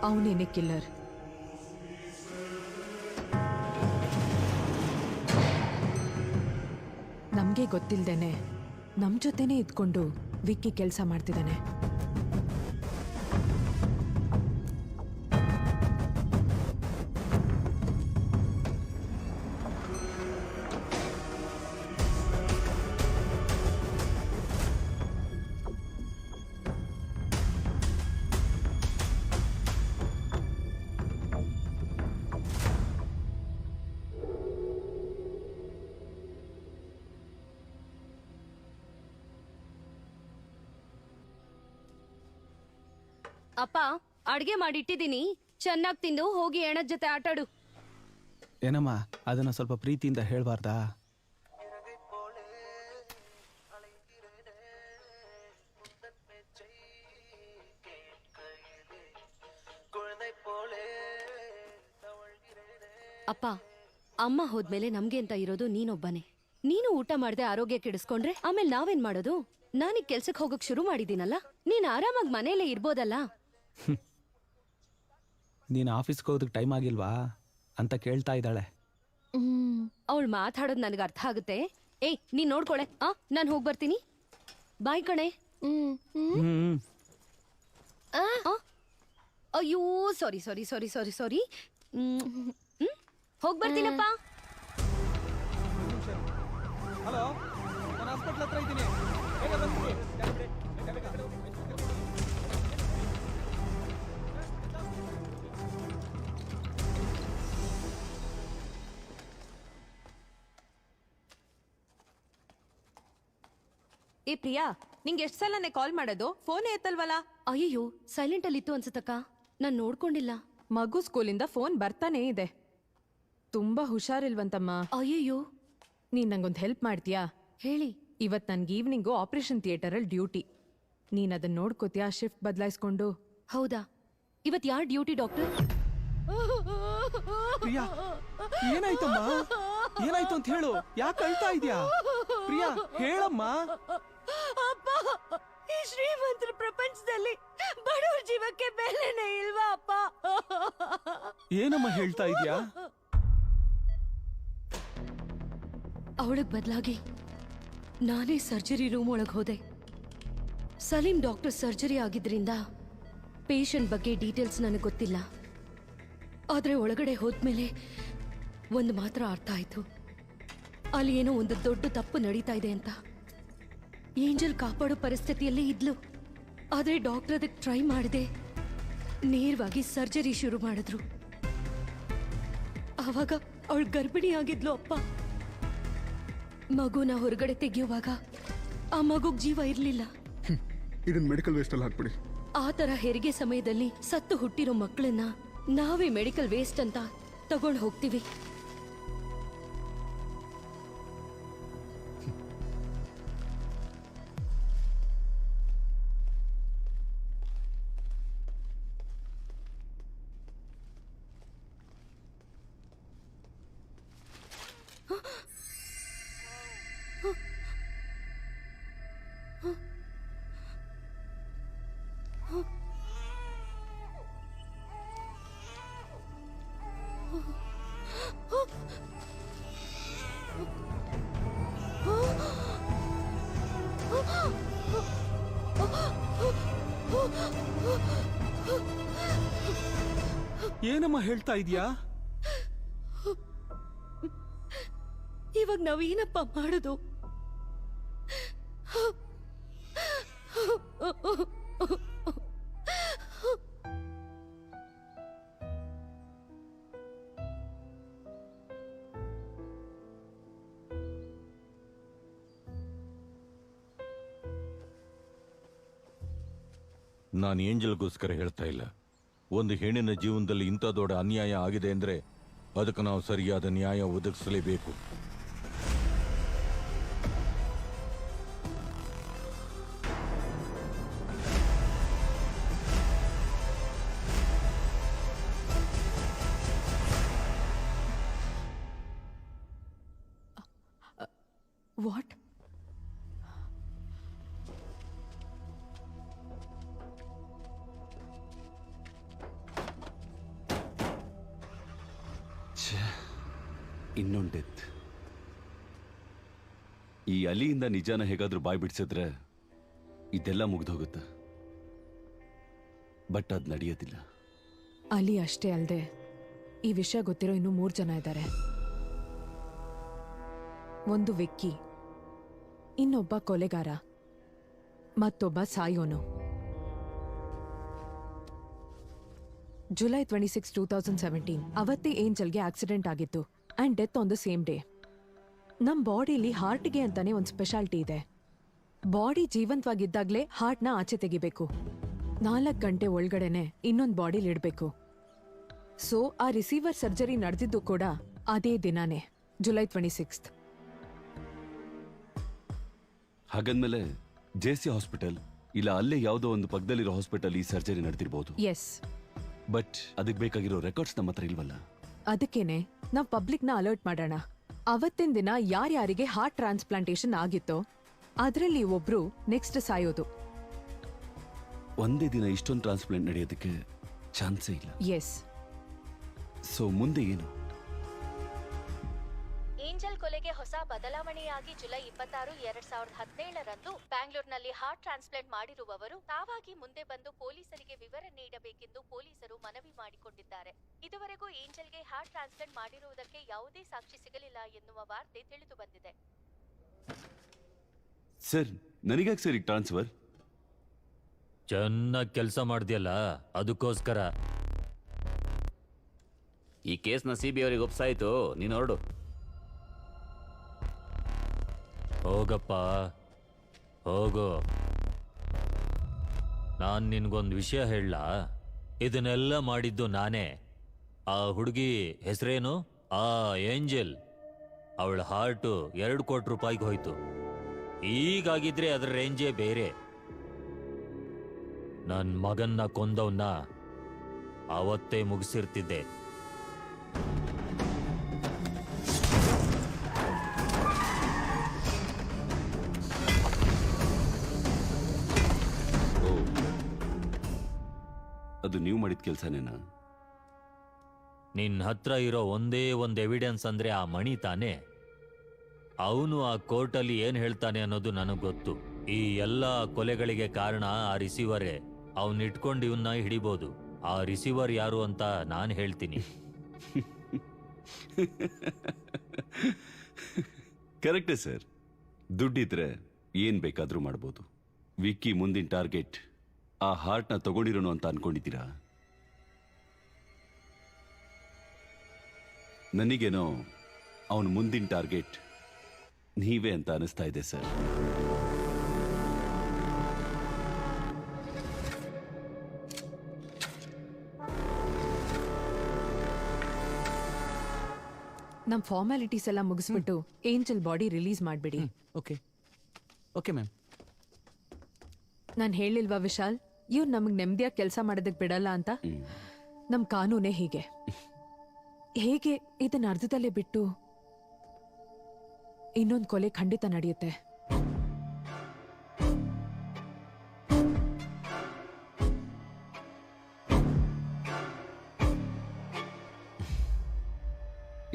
ಅವನೇನೆ ಕಿಲ್ಲರ್. ನಮ್ಗೆ ಗೊತ್ತಿಲ್ದೇನೆ ನಮ್ ಜೊತೆನೆ ಇದ್ಕೊಂಡು ವಿಕ್ಕಿ ಕೆಲಸ ಮಾಡ್ತಿದ್ದಾನೆ. ಅಪ್ಪ, ಅಡ್ಗೆ ಮಾಡಿಟ್ಟಿದ್ದೀನಿ, ಚೆನ್ನಾಗಿ ತಿಂದು ಹೋಗಿ ಎಣದ್ ಜೊತೆ ಆಟಾಡು. ಏನಮ್ಮ, ಅದನ್ನ ಸ್ವಲ್ಪ ಪ್ರೀತಿಯಿಂದ ಹೇಳ್ಬಾರ್ದಾ? ಅಪ್ಪ, ಅಮ್ಮ ಹೋದ್ಮೇಲೆ ನಮ್ಗೆ ಅಂತ ಇರೋದು ನೀನೊಬ್ಬನೇ. ನೀನು ಊಟ ಮಾಡದೆ ಆರೋಗ್ಯ ಕೆಡಿಸ್ಕೊಂಡ್ರೆ ಆಮೇಲೆ ನಾವೇನ್ ಮಾಡೋದು? ನಾನೀಗ ಕೆಲ್ಸಕ್ಕೆ ಹೋಗಕ್ ಶುರು ಮಾಡಿದ್ದೀನಲ್ಲ, ನೀನ್ ಆರಾಮಾಗಿ ಮನೇಲೆ ಇರ್ಬೋದಲ್ಲ. ನೀನು ಆಫೀಸ್ಗೆ ಹೋಗೋದಕ್ಕೆ ಟೈಮ್ ಆಗಿಲ್ವಾ ಅಂತ ಕೇಳ್ತಾ ಇದ್ದಾಳೆ. ಅವಳು ಮಾತಾಡೋದು ನನಗೆ ಅರ್ಥ ಆಗುತ್ತೆ. ಏಯ್, ನೀನ್ ನೋಡ್ಕೊಳೆ. ನಾನು ಹೋಗಿ ಬರ್ತೀನಿ. ಬಾಯ್ ಕಣೆ. ಅಯ್ಯೋ, ಸಾರಿ ಸಾರಿ ಸಾರಿ ಸಾರಿ ಸಾರಿ. ಹೋಗಿ ಬರ್ತೀನಪ್ಪ. ಹಲೋ, ನಾನು ಹಾಸ್ಪಿಟ್ಲ್ ಹತ್ರ ಇದ್ದೀನಿ. ಬೇಗ ಬರ್ತೀನಿ. ಏ ಪ್ರಿಯಾ, ನಿಂಗೆ ಎಷ್ಟು ಸಲನೇ ಕಾಲ್ ಮಾಡೋದು? ಫೋನ್ ಎತ್ತಲ್ವಲ್ಲ? ಅಯ್ಯೋ, ಸೈಲೆಂಟ್ ಅಲ್ಲಿ ಇತ್ತು ಅನ್ಸತ್ತಕ್ಕ, ನಾನ್ ನೋಡ್ಕೊಂಡಿಲ್ಲ. ಮಗು ಸ್ಕೂಲಿಂದ ಫೋನ್ ಬರ್ತಾನೇ ಇದೆ. ತುಂಬಾ ಹುಷಾರಿಲ್ವಂತಮ್ಮ. ಅಯ್ಯಯ್ಯೋ, ನೀನ್ ನಂಗೊಂದು ಹೆಲ್ಪ್ ಮಾಡ್ತೀಯಾ? ಹೇಳಿ. ಇವತ್ ನನ್ಗೆ ಈವ್ನಿಂಗು ಆಪರೇಷನ್ ಥಿಯೇಟರ್ ಅಲ್ಲಿ ಡ್ಯೂಟಿ. ನೀನ್ ಅದನ್ನ ನೋಡ್ಕೋತೀಯಾ ಶಿಫ್ಟ್ ಬದಲಾಯಿಸ್ಕೊಂಡು? ಹೌದಾ? ಇವತ್ ಯಾರ್ ಡ್ಯೂಟಿ ಡಾಕ್ಟರ್? ಪ್ರಿಯಾ, ಏನಾಯ್ತಮ್ಮ? ಏನಾಯ್ತು ಅಂತ ಹೇಳು. ಯಾಕೆ ಅಳ್ತಾ ಇದೀಯಾ? ಪ್ರಿಯಾ, ಹೇಳಮ್ಮ. ಅಪ್ಪ, ಈ ಶ್ರೀಮಂತರ ಪ್ರಪಂಚದಲ್ಲಿ ಬಡವರ ಜೀವಕ್ಕೆ ಬೆಲೆನೇ ಇಲ್ವಾ ಅಪ್ಪ? ಏನಮ್ಮ ಹೇಳ್ತಾ ಇದೀಯಾ? ಅವಳಗ್ ಬದಲಾಗಿ ನಾನೇ ಸರ್ಜರಿ ರೂಮ್ ಒಳಗೆ ಹೋದೆ. ಸಲೀಂ ಡಾಕ್ಟರ್ ಸರ್ಜರಿ ಆಗಿದ್ರಿಂದ ಪೇಷಂಟ್ ಬಗ್ಗೆ ಡೀಟೇಲ್ಸ್ ನನಗೆ ಗೊತ್ತಿಲ್ಲ. ಆದ್ರೆ ಒಳಗಡೆ ಹೋದ್ಮೇಲೆ ಒಂದು ಮಾತ್ರ ಅರ್ಥ ಆಯ್ತು, ಅಲ್ಲಿ ಏನೋ ಒಂದು ದೊಡ್ಡ ತಪ್ಪು ನಡೀತಾ ಇದೆ ಅಂತ. ಏಂಜಲ್ ಕಾಪಾಡೋ ಪರಿಸ್ಥಿತಿಯಲ್ಲೇ ಇದ್ಲು, ಆದ್ರೆ ಡಾಕ್ಟರ್ ಅದಕ್ಕೆ ಟ್ರೈ ಮಾಡದೆ ನೇರವಾಗಿ ಸರ್ಜರಿ ಶುರು ಮಾಡಿದ್ರು. ಆವಾಗ ಅವಳು ಗರ್ಭಿಣಿ ಆಗಿದ್ಲು ಅಪ್ಪ. ಮಗುನ ಹೊರಗಡೆ ತೆಗೆಯುವಾಗ ಆ ಮಗುಗ್ ಜೀವ ಇರ್ಲಿಲ್ಲ. ಇದನ್ನ ಮೆಡಿಕಲ್ ವೇಸ್ಟ್ ಅಲ್ಲಿ ಹಾಕ್ಬಿಡಿ. ಆ ತರ ಹೆರಿಗೆ ಸಮಯದಲ್ಲಿ ಸತ್ತು ಹುಟ್ಟಿರೋ ಮಕ್ಕಳನ್ನ ನಾವೇ ಮೆಡಿಕಲ್ ವೇಸ್ಟ್ ಅಂತ ತಗೊಂಡು ಹೋಗ್ತೀವಿ. ಏನಮ್ಮ ಹೇಳ್ತಾ ಇದೀಯಾ? ಇವಾಗ ನಾವೇನಪ್ಪ ಮಾಡೋದು? ನಾನು ಏಂಜಲ್ಗೋಸ್ಕರ ಹೇಳ್ತಾ ಇಲ್ಲ. ಒಂದು ಹೆಣ್ಣಿನ ಜೀವನದಲ್ಲಿ ಇಂಥ ದೊಡ್ಡ ಅನ್ಯಾಯ ಆಗಿದೆ ಅಂದ್ರೆ ಅದಕ್ಕೆ ನಾವು ಸರಿಯಾದ ನ್ಯಾಯ ಒದಗಿಸಲೇಬೇಕು. ವಾಟ್? ಇನ್ನೊಂದು ಡೆತ್. ಈ ಅಲಿಯಿಂದ ನಿಜಾನ ಹೇಗಾದ್ರೂ ಬಾಯ್ ಬಿಡ್ಸಿದ್ರೆ ಇದೆಲ್ಲ ಮುಗ್ದೋಗುತ್ತೆ. ಬಟ್ ಅದ್ ನಡೆಯೋದಿಲ್ಲ. ಅಲಿ ಅಷ್ಟೇ ಅಲ್ಲದೆ ಈ ವಿಷಯ ಗೊತ್ತಿರೋ ಇನ್ನೂ 3 ಜನ ಇದ್ದಾರೆ. ಒಂದು ವಿಕ್ಕಿ, ಇನ್ನೊಬ್ಬ ಕೊಲೆಗಾರ, ಮತ್ತೊಬ್ಬ ಸಾಯೋನು. ಜುಲೈ 26, 2017 ಅವತ್ತೇ ಏಂಜಲ್ಗೆ ಆಕ್ಸಿಡೆಂಟ್ ಆಗಿತ್ತು and death on the same day. ನಮ್ ಬಾಡಿಲಿ ಹಾರ್ಟ್ಗೆ ಅಂತಾನೆ ಒಂದು ಸ್ಪೆಷಾಲಿಟಿ ಇದೆ. ಬಾಡಿ ಜೀವಂತವಾಗಿದ್ದಾಗಲೇ ಹಾರ್ಟ್ನ ಆಚೆ ತೆಗಿಬೇಕು. 4 ಗಂಟೆ ಒಳಗಡೆನೆ ಇನ್ನೊಂದು ಬಾಡಿಲಿ ಇಡಬೇಕು. ಸೊ ಆ ರಿಸೀವರ್ ಸರ್ಜರಿ ನಡೆದಿದ್ದು ಕೂಡ ಅದೇ ದಿನಾನೇ, ಜುಲೈ 26. ಹಾಗಂದ್ಮೇಲೆ ಜೆಸಿ ಹಾಸ್ಪಿಟಲ್ ಇಲ್ಲ ಅಲ್ಲೇ ಯಾವುದೋ ಒಂದು ಪಕ್ಕದಲ್ಲಿರೋ ಹಾಸ್ಪಿಟಲ್ ಈ ಸರ್ಜರಿ ನಡೆದಿರಬಹುದು. ಎಸ್, ಬಟ್ ಅದಕ್ಕೆ ಬೇಕಾಗಿರೋ ರೆಕಾರ್ಡ್ಸ್ ನಮ್ಮ ಹತ್ರ ಇಲ್ವಲ್ಲ. ಅದಕ್ಕೇನೆ ನಾವು ಪಬ್ಲಿಕ್ನ ಅಲರ್ಟ್ ಮಾಡೋಣ. ಅವತ್ತಿನ ದಿನ ಯಾರ್ಯಾರಿಗೆ ಹಾರ್ಟ್ ಟ್ರಾನ್ಸ್ಪ್ಲಾಂಟೇಶನ್ ಆಗಿತ್ತೋ ಅದರಲ್ಲಿ ಒಬ್ರು ನೆಕ್ಸ್ಟ್ ಸಾಯೋದು. ಒಂದೇ ದಿನ ಇಷ್ಟೊಂದು ಟ್ರಾನ್ಸ್ಪ್ಲಾಂಟ್ ನಡೆಯೋದಕ್ಕೆ ಚಾನ್ಸೇ ಇಲ್ಲ. ಎಸ್. ಸೊ ಮುಂದೆ ಏನು? ಏಂಜಲ್ ಕೊಲೆಗೆ ಹೊಸ ಬದಲಾವಣೆಯಾಗಿ ಜುಲೈ 26, 2017ರಂದು ಬ್ಯಾಂಗ್ಳೂರಿನಲ್ಲಿ ಹಾರ್ಟ್ ಟ್ರಾನ್ಸ್ಪ್ಲಾಂಟ್ ಮಾಡಿರುವವರು ತಾವಾಗಿ ಮುಂದೆ ಬಂದು ಪೊಲೀಸರಿಗೆ ವಿವರ ನೀಡಬೇಕೆಂದು ಪೊಲೀಸರು ಮನವಿ ಮಾಡಿಕೊಂಡಿದ್ದಾರೆ. ಇದುವರೆಗೂ ಏಂಜಲ್ಗೆ ಹಾರ್ಟ್ ಟ್ರಾನ್ಸ್ಪ್ಲಾಂಟ್ ಮಾಡಿರುವುದಕ್ಕೆ ಯಾವುದೇ ಸಾಕ್ಷಿ ಸಿಗಲಿಲ್ಲ ಎನ್ನುವ ವಾರ್ತೆ ತಿಳಿದು ಬಂದಿದೆ. ಸರ್, ನನಗ್ಯಾಕೆ ಸರ್ ಈಗ ಟ್ರಾನ್ಸ್ಫರ್? ಚೆನ್ನಾಗಿ ಕೆಲಸ ಮಾಡ್ದಿಯಲ್ಲ, ಅದಕ್ಕೋಸ್ಕರ. ಈ ಕೇಸ್ನ CBI ಅವರಿಗೆ ಒಪ್ಸಾಯ್ತು, ನೀನು ಹೊರಡು. ಹೋಗಪ್ಪ ಹೋಗು. ನಾನು ನಿನ್ಗೊಂದು ವಿಷಯ ಹೇಳಲಾ? ಇದನ್ನೆಲ್ಲ ಮಾಡಿದ್ದು ನಾನೇ. ಆ ಹುಡುಗಿ ಹೆಸರೇನು? ಆ ಏಂಜಲ್. ಅವಳ ಹಾರ್ಟು 2 ಕೋಟಿ ರೂಪಾಯಿಗೆ ಹೋಯ್ತು. ಈಗಾಗಿದ್ರೆ ಅದರ ರೇಂಜೇ ಬೇರೆ. ನನ್ನ ಮಗನ್ನ ಕೊಂದವನ್ನ ಅವತ್ತೇ ಮುಗಿಸಿರ್ತಿದ್ದೆ. ಅದು ನೀವು ಮಾಡಿದ ಕೆಲಸನೇನಾ? ನಿನ್ನ ಹತ್ರ ಇರೋ ಒಂದೇ ಒಂದು ಎವಿಡೆನ್ಸ್ ಅಂದ್ರೆ ಆ ಮಣಿ ತಾನೇ. ಅವನು ಆ ಕೋರ್ಟಲ್ಲಿ ಏನ್ ಹೇಳ್ತಾನೆ ಅನ್ನೋದು ನನಗೆ ಗೊತ್ತು. ಈ ಎಲ್ಲ ಕೊಲೆಗಳಿಗೆ ಕಾರಣ ಆ ರಿಸೀವರೇ. ಅವನ್ ಇಟ್ಕೊಂಡು ಇವನ್ನ ಹಿಡಿಬೋದು. ಆ ರಿಸೀವರ್ ಯಾರು ಅಂತ ನಾನು ಹೇಳ್ತೀನಿ. ಕರೆಕ್ಟೇ ಸರ್. ದುಡ್ಡಿದ್ರೆ ಏನ್ ಬೇಕಾದ್ರೂ ಮಾಡ್ಬೋದು. ವಿಕ್ಕಿ ಮುಂದಿನ ಟಾರ್ಗೆಟ್ ಆ ಹಾರ್ಟ್ನ ತಗೊಂಡಿರೋನು ಅಂತ ಅನ್ಕೊಂಡಿದ್ದೀರಾ? ನನಗೇನೋ ಅವನ ಮುಂದಿನ ಟಾರ್ಗೆಟ್ ನೀವೇ ಅಂತ ಅನಿಸ್ತಾ ಇದೆ ಸರ್. ನಮ್ ಫಾರ್ಮಾಲಿಟೀಸ್ ಎಲ್ಲ ಮುಗಿಸ್ಬಿಟ್ಟು ಏಂಜಲ್ ಬಾಡಿ ರಿಲೀಸ್ ಮಾಡ್ಬಿಡಿ. Okay okay ma'am. ನಾನ್ ಹೇಳಿಲ್ವಾ ವಿಶಾಲ್, ಇವ್ರು ನಮಗ್ ನೆಮ್ಮದಿಯಾಗಿ ಕೆಲಸ ಮಾಡೋದಕ್ ಬಿಡಲ್ಲ ಅಂತ. ನಮ್ ಕಾನೂನೇ ಹೀಗೆ. ಹೇಗೆ ಇದನ್ನ ಅರ್ಧದಲ್ಲೇ ಬಿಟ್ಟು ಇನ್ನೊಂದು ಕೊಲೆ ಖಂಡಿತ ನಡೆಯುತ್ತೆ.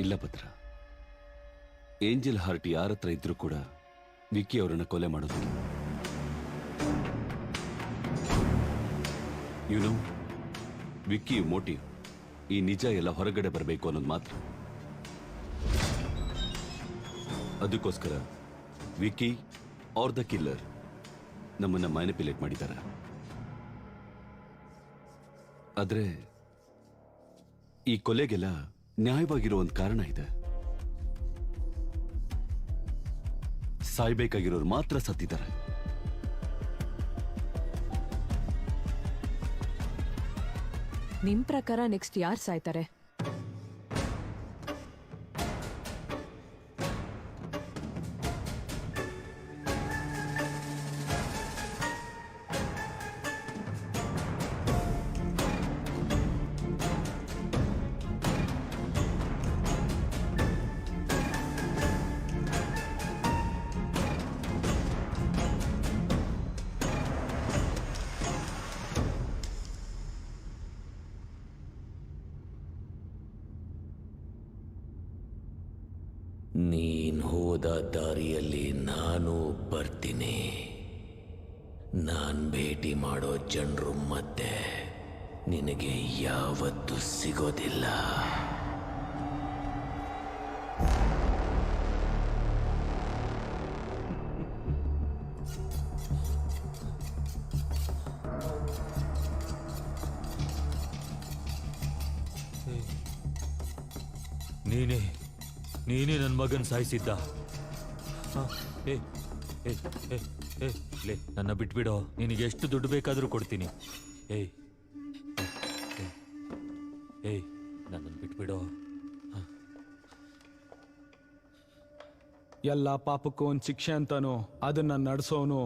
ಇಲ್ಲ ಭದ್ರ, ಏಂಜಲ್ ಹಾರ್ಟ್ ಯಾರ ಹತ್ರ ಇದ್ರೂ ಕೂಡ ವಿಕ್ಕಿ ಅವರನ್ನ ಕೊಲೆ ಮಾಡೋದಿಲ್ಲ. ಯುನೋ, ವಿಕ್ಕಿ ಮೋಟಿವ್ ಈ ನಿಜ ಎಲ್ಲ ಹೊರಗಡೆ ಬರಬೇಕು ಅನ್ನೋದು ಮಾತ್ರ. ಅದಕ್ಕೋಸ್ಕರ ವಿಕ್ಕಿ ಆರ್ ದ ಕಿಲ್ಲರ್ ನಮ್ಮನ್ನ ಮ್ಯಾನಿಪ್ಯುಲೇಟ್ ಮಾಡಿದ್ದಾರೆ. ಆದ್ರೆ ಈ ಕೊಲೆಗೆಲ್ಲ ನ್ಯಾಯವಾಗಿರೋ ಒಂದು ಕಾರಣ ಇದೆ. ಸಾಯ್ಬೇಕಾಗಿರೋರು ಮಾತ್ರ ಸತ್ತಿದ್ದಾರೆ. ನಿಮ್ ಪ್ರಕಾರ ನೆಕ್ಸ್ಟ್ ಯಾರು ಸಾಯ್ತಾರೆ? ನೀನ್ ಹೋದ ದಾರಿಯಲ್ಲಿ ನಾನು ಬರ್ತೀನಿ. ನಾನ್ ಭೇಟಿ ಮಾಡೋ ಜನರು ಮತ್ತೆ ನಿನಗೆ ಯಾವತ್ತೂ ಸಿಗೋದಿಲ್ಲ. ನೀನೇ ನನ್ನ ಮಗನ್ ಸಾಯಿಸಿದ್ದ. ನನ್ನ ಬಿಟ್ಬಿಡೋ, ನಿನಗೆ ಎಷ್ಟು ದುಡ್ಡು ಬೇಕಾದರೂ ಕೊಡ್ತೀನಿ. ನನ್ನನ್ನು ಬಿಟ್ಬಿಡೋ. ಎಲ್ಲ ಪಾಪಕ್ಕೂ ಒಂದು ಶಿಕ್ಷೆ ಅಂತಾನು ಅದನ್ನ ನಡೆಸೋನು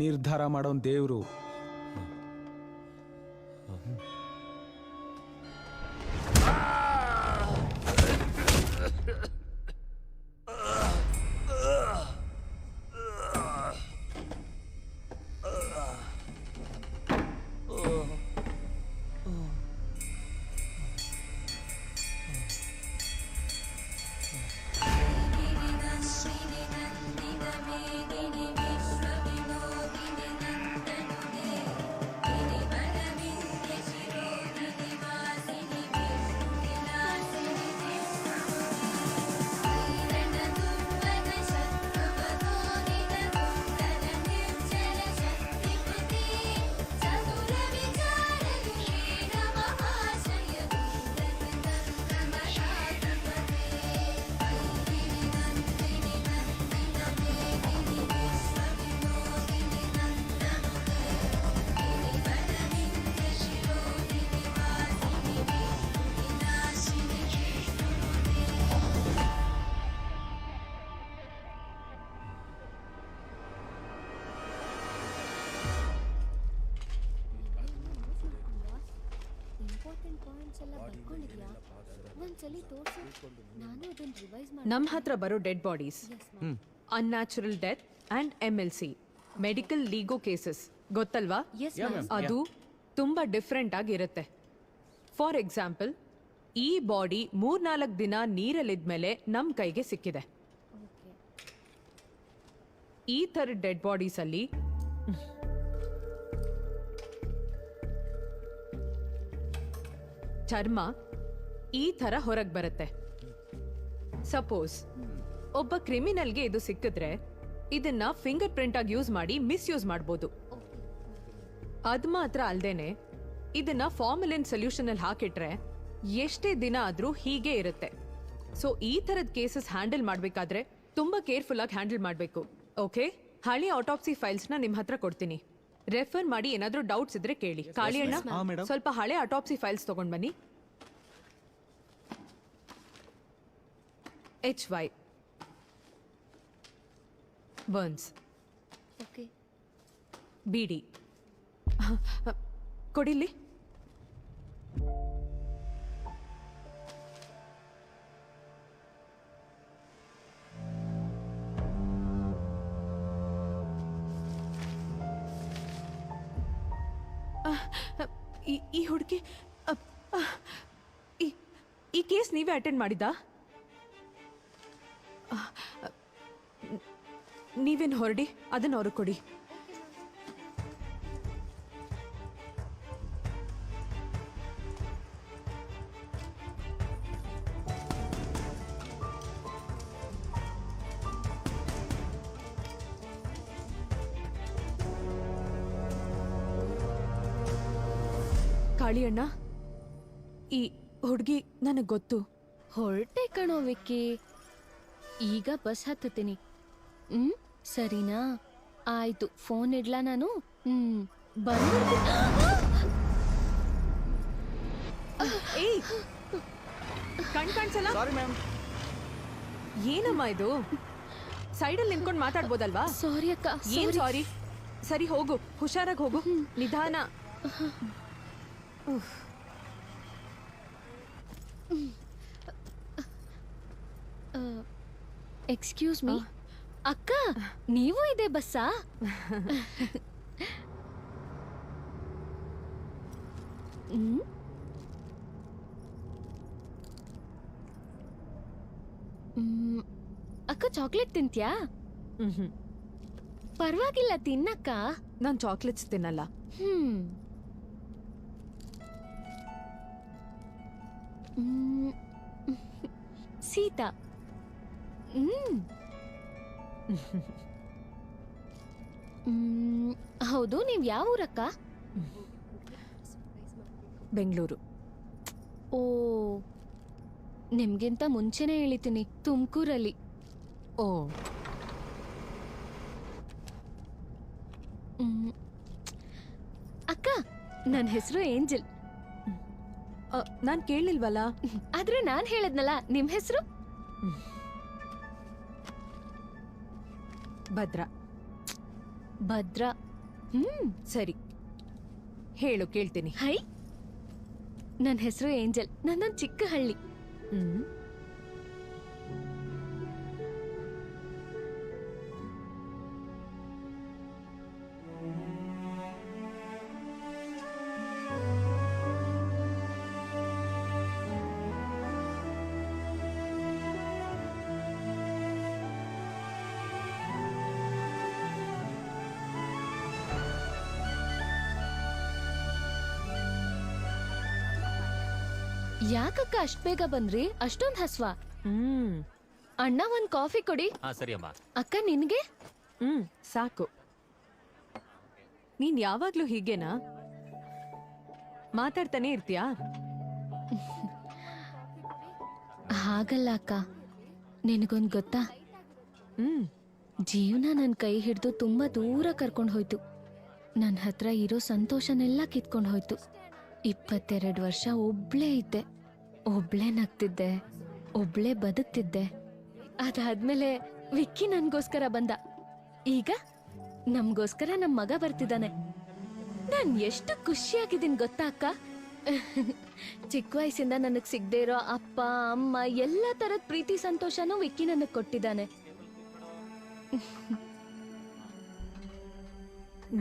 ನಿರ್ಧಾರ ಮಾಡೋನ್ ದೇವ್ರು. ನಮ್ ಹತ್ರ ಬರೋ dead bodies unnatural death and MLC medical Lego cases ಗೊತ್ತಲ್ವಾ? ಅದು ತುಂಬಾ ಡಿಫ್ರೆಂಟ್ ಆಗಿರುತ್ತೆ. ಫಾರ್ ಎಕ್ಸಾಂಪಲ್, ಈ ಬಾಡಿ 3-4 ದಿನ ನೀರಲ್ಲಿದ್ಮೇಲೆ ನಮ್ ಕೈಗೆ ಸಿಕ್ಕಿದೆ. ಈ ಥರ ಡೆಡ್ ಬಾಡೀಸ್ ಅಲ್ಲಿ ಚರ್ಮ ಈ ಥರ ಹೊರಗೆ ಬರುತ್ತೆ. ಸಪೋಸ್ ಒಬ್ಬ ಕ್ರಿಮಿನಲ್ಗೆ ಇದು ಸಿಕ್ಕಿದ್ರೆ ಇದನ್ನ ಫಿಂಗರ್ ಪ್ರಿಂಟ್ ಆಗಿ ಯೂಸ್ ಮಾಡಿ ಮಿಸ್ಯೂಸ್ ಮಾಡ್ಬೋದು. ಅದ್ ಮಾತ್ರ ಅಲ್ದೇನೆ ಇದನ್ನ ಫಾರ್ಮಲಿನ್ ಸೊಲ್ಯೂಷನ್ ಅಲ್ಲಿ ಹಾಕಿಟ್ರೆ ಎಷ್ಟೇ ದಿನ ಆದ್ರೂ ಹೀಗೆ ಇರುತ್ತೆ. ಸೊ ಈ ತರದ ಕೇಸಸ್ ಹ್ಯಾಂಡಲ್ ಮಾಡ್ಬೇಕಾದ್ರೆ ತುಂಬಾ ಕೇರ್ಫುಲ್ ಆಗಿ ಹ್ಯಾಂಡಲ್ ಮಾಡ್ಬೇಕು. ಓಕೆ, ಹಳೆ ಆಟೋಪ್ಸಿ ಫೈಲ್ಸ್ ನ ನಿಮ್ ಹತ್ರ ಕೊಡ್ತೀನಿ. ರೆಫರ್ ಮಾಡಿ ಏನಾದ್ರೂ ಡೌಟ್ಸ್ ಇದ್ರೆ ಕೇಳಿ. ಕಾಳಿಯಣ್ಣ, ಸ್ವಲ್ಪ ಹಳೆ ಆಟೋಪ್ಸಿ ಫೈಲ್ಸ್ ತಗೊಂಡ್ ಬನ್ನಿ. HY burns, BD ಕೊಡಿಲ್ಲಿ. ಈ ಹುಡುಗಿ ಈ ಕೇಸ್ ನೀವೇ ಅಟೆಂಡ್ ಮಾಡಿದ್ದಾ? ನೀವೇನು ಹೊರಡಿ, ಅದನ್ನ ಅವ್ರಿಗೆ ಕೊಡಿ. ಕಾಳಿಯಣ್ಣ, ಈ ಹುಡುಗಿ ನನಗೆ ಗೊತ್ತು. ಹೊರಟೆ ಕಣೋ ವಿಕ್ಕಿ, ಈಗ ಬಸ್ ಹತ್ತತೀನಿ. ಸರಿನಾ? ಆಯ್ತು, ಫೋನ್ ಇಡ್ಲಾ ನಾನು? ಏಯ್, ಕಣ್ ಕಾಣಿಸಲ್ಲ? ಏನಮ್ಮ ಇದು? ಸೈಡಲ್ಲಿ ನಿಂತ್ಕೊಂಡು ಮಾತಾಡ್ಬೋದಲ್ವಾ? ಸಾರಿ ಅಕ್ಕ. ಏನ್ ಸಾರಿ? ಸರಿ ಹೋಗು, ಹುಷಾರಾಗಿ ಹೋಗು, ನಿಧಾನ. ಎಕ್ಸ್ಕ್ಯೂಸ್ ಮೀ ಅಕ್ಕ, ನೀವು ಇದೆ ಬಸ್ಸಾ? ಅಕ್ಕ, ಚಾಕ್ಲೇಟ್ ತಿಂತ್ಯಾ? ಪರವಾಗಿಲ್ಲ, ತಿನ್ನಕ್ಕ. ನಾನು ಚಾಕ್ಲೇಟ್ಸ್ ತಿನ್ನಲ್ಲ. ಸೀತಾ, ಹೌದು, ನೀವ್ ಯಾವ ಊರಕ್ಕ? ಬೆಂಗಳೂರು. ಓ, ನಿಮ್ಗಿಂತ ಮುಂಚೆನೆ ಹೇಳಿತೀನಿ, ತುಮಕೂರಲ್ಲಿ. ಓ, ಅಕ್ಕ, ನನ್ನ ಹೆಸರು ಏಂಜಲ್. ನಾನ್ ಕೇಳಿಲ್ವಲ್ಲ. ಆದ್ರೆ ನಾನ್ ಹೇಳದ್ನಲ್ಲ, ನಿಮ್ ಹೆಸರು? ಭದ್ರಾ. ಭದ್ರಾ. ಸರಿ, ಹೇಳು, ಕೇಳ್ತೀನಿ. ಹೈ, ನನ್ನ ಹೆಸರು ಏಂಜಲ್. ನನ್ನೊಂದು ಚಿಕ್ಕ ಹಳ್ಳಿ. ಯಾಕಕ್ಕ ಅಷ್ಟ್ ಬೇಗ ಬಂದ್ರಿ? ಅಷ್ಟೊಂದ್ ಹಸ್ವಾ? ಅಣ್ಣ, ಒಂದ್ ಕಾಫಿ ಕೊಡಿ. ಸರಿ ಅಮ್ಮ. ಅಕ್ಕ, ನಿನ್ಗೆ? ಸಾಕು. ನೀನ್ ಯಾವಾಗ್ಲೂ ಹೀಗೇನಾ? ಮಾತಾಡ್ತಾನೆ ಇರ್ತೀಯಾ? ಹಾಗಲ್ಲ ಅಕ್ಕ, ನಿನಗೊಂದ್ ಗೊತ್ತಾ? ಜೀವನ ನನ್ ಕೈ ಹಿಡ್ದು ತುಂಬಾ ದೂರ ಕರ್ಕೊಂಡ್ ಹೋಯ್ತು. ನನ್ ಹತ್ರ ಇರೋ ಸಂತೋಷನೆಲ್ಲ ಕಿತ್ಕೊಂಡ್ ಹೋಯ್ತು. 22 ವರ್ಷ ಒಬ್ಳೇ ಇದ್ದೆ, ಒಬ್ಳೇ ನಗ್ತಿದ್ದೆ, ಒಬ್ಳೇ ಬದುಕ್ತಿದ್ದೆ. ಅದಾದ್ಮೇಲೆ ವಿಕ್ಕಿ ನನ್ಗೋಸ್ಕರ ಬಂದ. ಈಗ ನಮ್ಗೋಸ್ಕರ ನಮ್ ಮಗ ಬರ್ತಿದ್ದಾನೆ. ನಾನ್ ಎಷ್ಟು ಖುಷಿಯಾಗಿದ್ದೀನಿ ಗೊತ್ತಾ ಅಕ್ಕ? ಚಿಕ್ಕ ವಯಸ್ಸಿಂದ ನನಗ್ ಸಿಗದೆ ಇರೋ ಅಪ್ಪ ಅಮ್ಮ ಎಲ್ಲ ತರದ್ ಪ್ರೀತಿ ಸಂತೋಷನೂ ವಿಕ್ಕಿ ನನಗ್ ಕೊಟ್ಟಿದ್ದಾನೆ.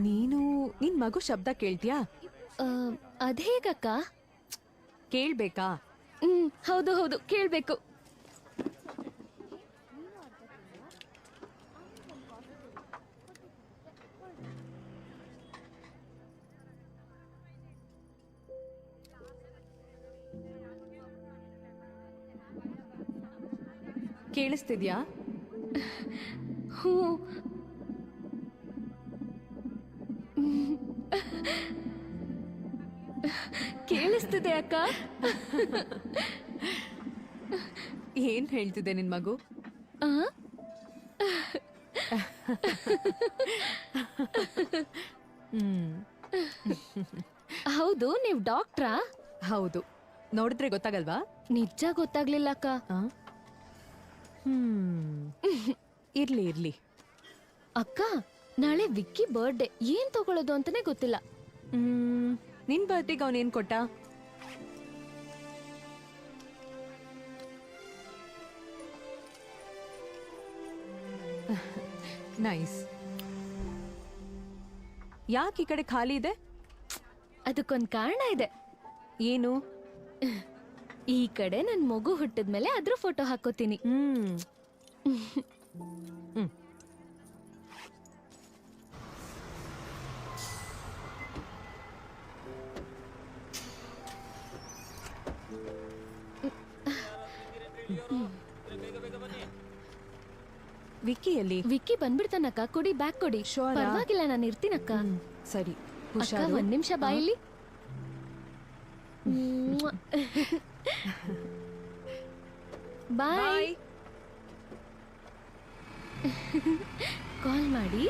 ನಿನ್ ಮಗು ಶಬ್ದ ಕೇಳ್ತೀಯಾ? ಅದೇಗಕ್ಕ? ಕೇಳ್ಬೇಕಾ? ಹೌದು ಹೌದು, ಕೇಳ್ಬೇಕು. ಕೇಳಿಸ್ತಿದ್ಯಾ? ಹ್ಞೂ. ಕೇಳಿಸ್ತಿದೆ ಅಕ್ಕ. ಏನ್ ಹೇಳ್ತಿದೆ ನಿನ್ ಮಗು? ಆ? ಹೌದು, ನೀವ್ ಡಾಕ್ಟ್ರಾ? ಹೌದು. ನೋಡಿದ್ರೆ ಗೊತ್ತಾಗಲ್ವಾ? ನಿಜ ಗೊತ್ತಾಗ್ಲಿಲ್ಲ ಅಕ್ಕ. ಇರ್ಲಿ ಇರ್ಲಿ. ಅಕ್ಕ, ನಾಳೆ ವಿಕ್ಕಿ ಬರ್ಡೇ. ಏನ್ ತಗೊಳ್ಳೋದು ಅಂತಾನೆ ಗೊತ್ತಿಲ್ಲ. ನಿನ್ ಬರ್ತಿಗೆ ಅವನೇನ್ ಕೊಟ್ಟ? ನೈಸ್. ಯಾಕೆ ಈ ಕಡೆ ಖಾಲಿ ಇದೆ? ಅದಕ್ಕೊಂದ್ ಕಾರಣ ಇದೆ. ಏನು? ಈ ಕಡೆ ನನ್ ಮಗು ಹುಟ್ಟಿದ್ಮೇಲೆ ಅದ್ರ ಫೋಟೋ ಹಾಕೋತೀನಿ. ವಿಕ್ಕಿಯಲ್ಲಿ? ವಿಕ್ಕಿ ಬಂದ್ಬಿಡ್ತಾನಕ್ಕ. ಕೊಡಿ, ಬ್ಯಾಗ್ ಕೊಡಿ. Sure ಆ? ಪರವಾಗಿಲ್ಲ, ನಾನು ಇರ್ತೀನಕ್ಕ. ಸರಿ, ಅಕ್ಕ, ಹುಷಾರು. ಒಂದ್ ನಿಮಿಷ ಬಾಯಿಲಿ. ಬಾಯ್. ಕಾಲ್ ಮಾಡಿ.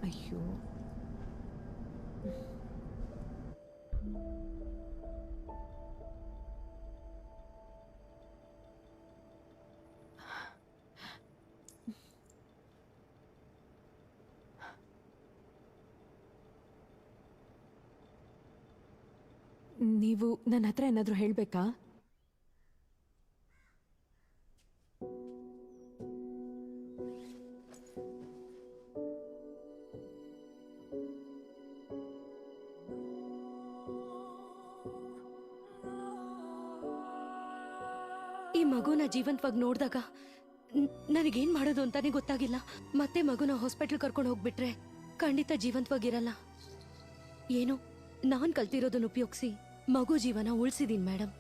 ಅಯ್ಯೋ, ನೀವು ನನ್ನ ಹತ್ರ ಏನಾದರೂ ಹೇಳಬೇಕಾ? ಈ ಮಗುನ ಜೀವಂತವಾಗಿ ನೋಡಿದಾಗ ನನಗೇನ್ ಮಾಡೋದು ಅಂತಾನೆ ಗೊತ್ತಾಗಿಲ್ಲ. ಮತ್ತೆ ಮಗುನ ಹಾಸ್ಪಿಟಲ್ ಕರ್ಕೊಂಡು ಹೋಗ್ಬಿಟ್ರೆ ಖಂಡಿತ ಜೀವಂತವಾಗಿರಲ್ಲ. ಏನು, ನಾನ್ ಕಲ್ತಿರೋದನ್ನ ಉಪಯೋಗಿಸಿ ಮಗು ಜೀವನ ಉಳಿಸಿದೀನಿ ಮೇಡಮ್.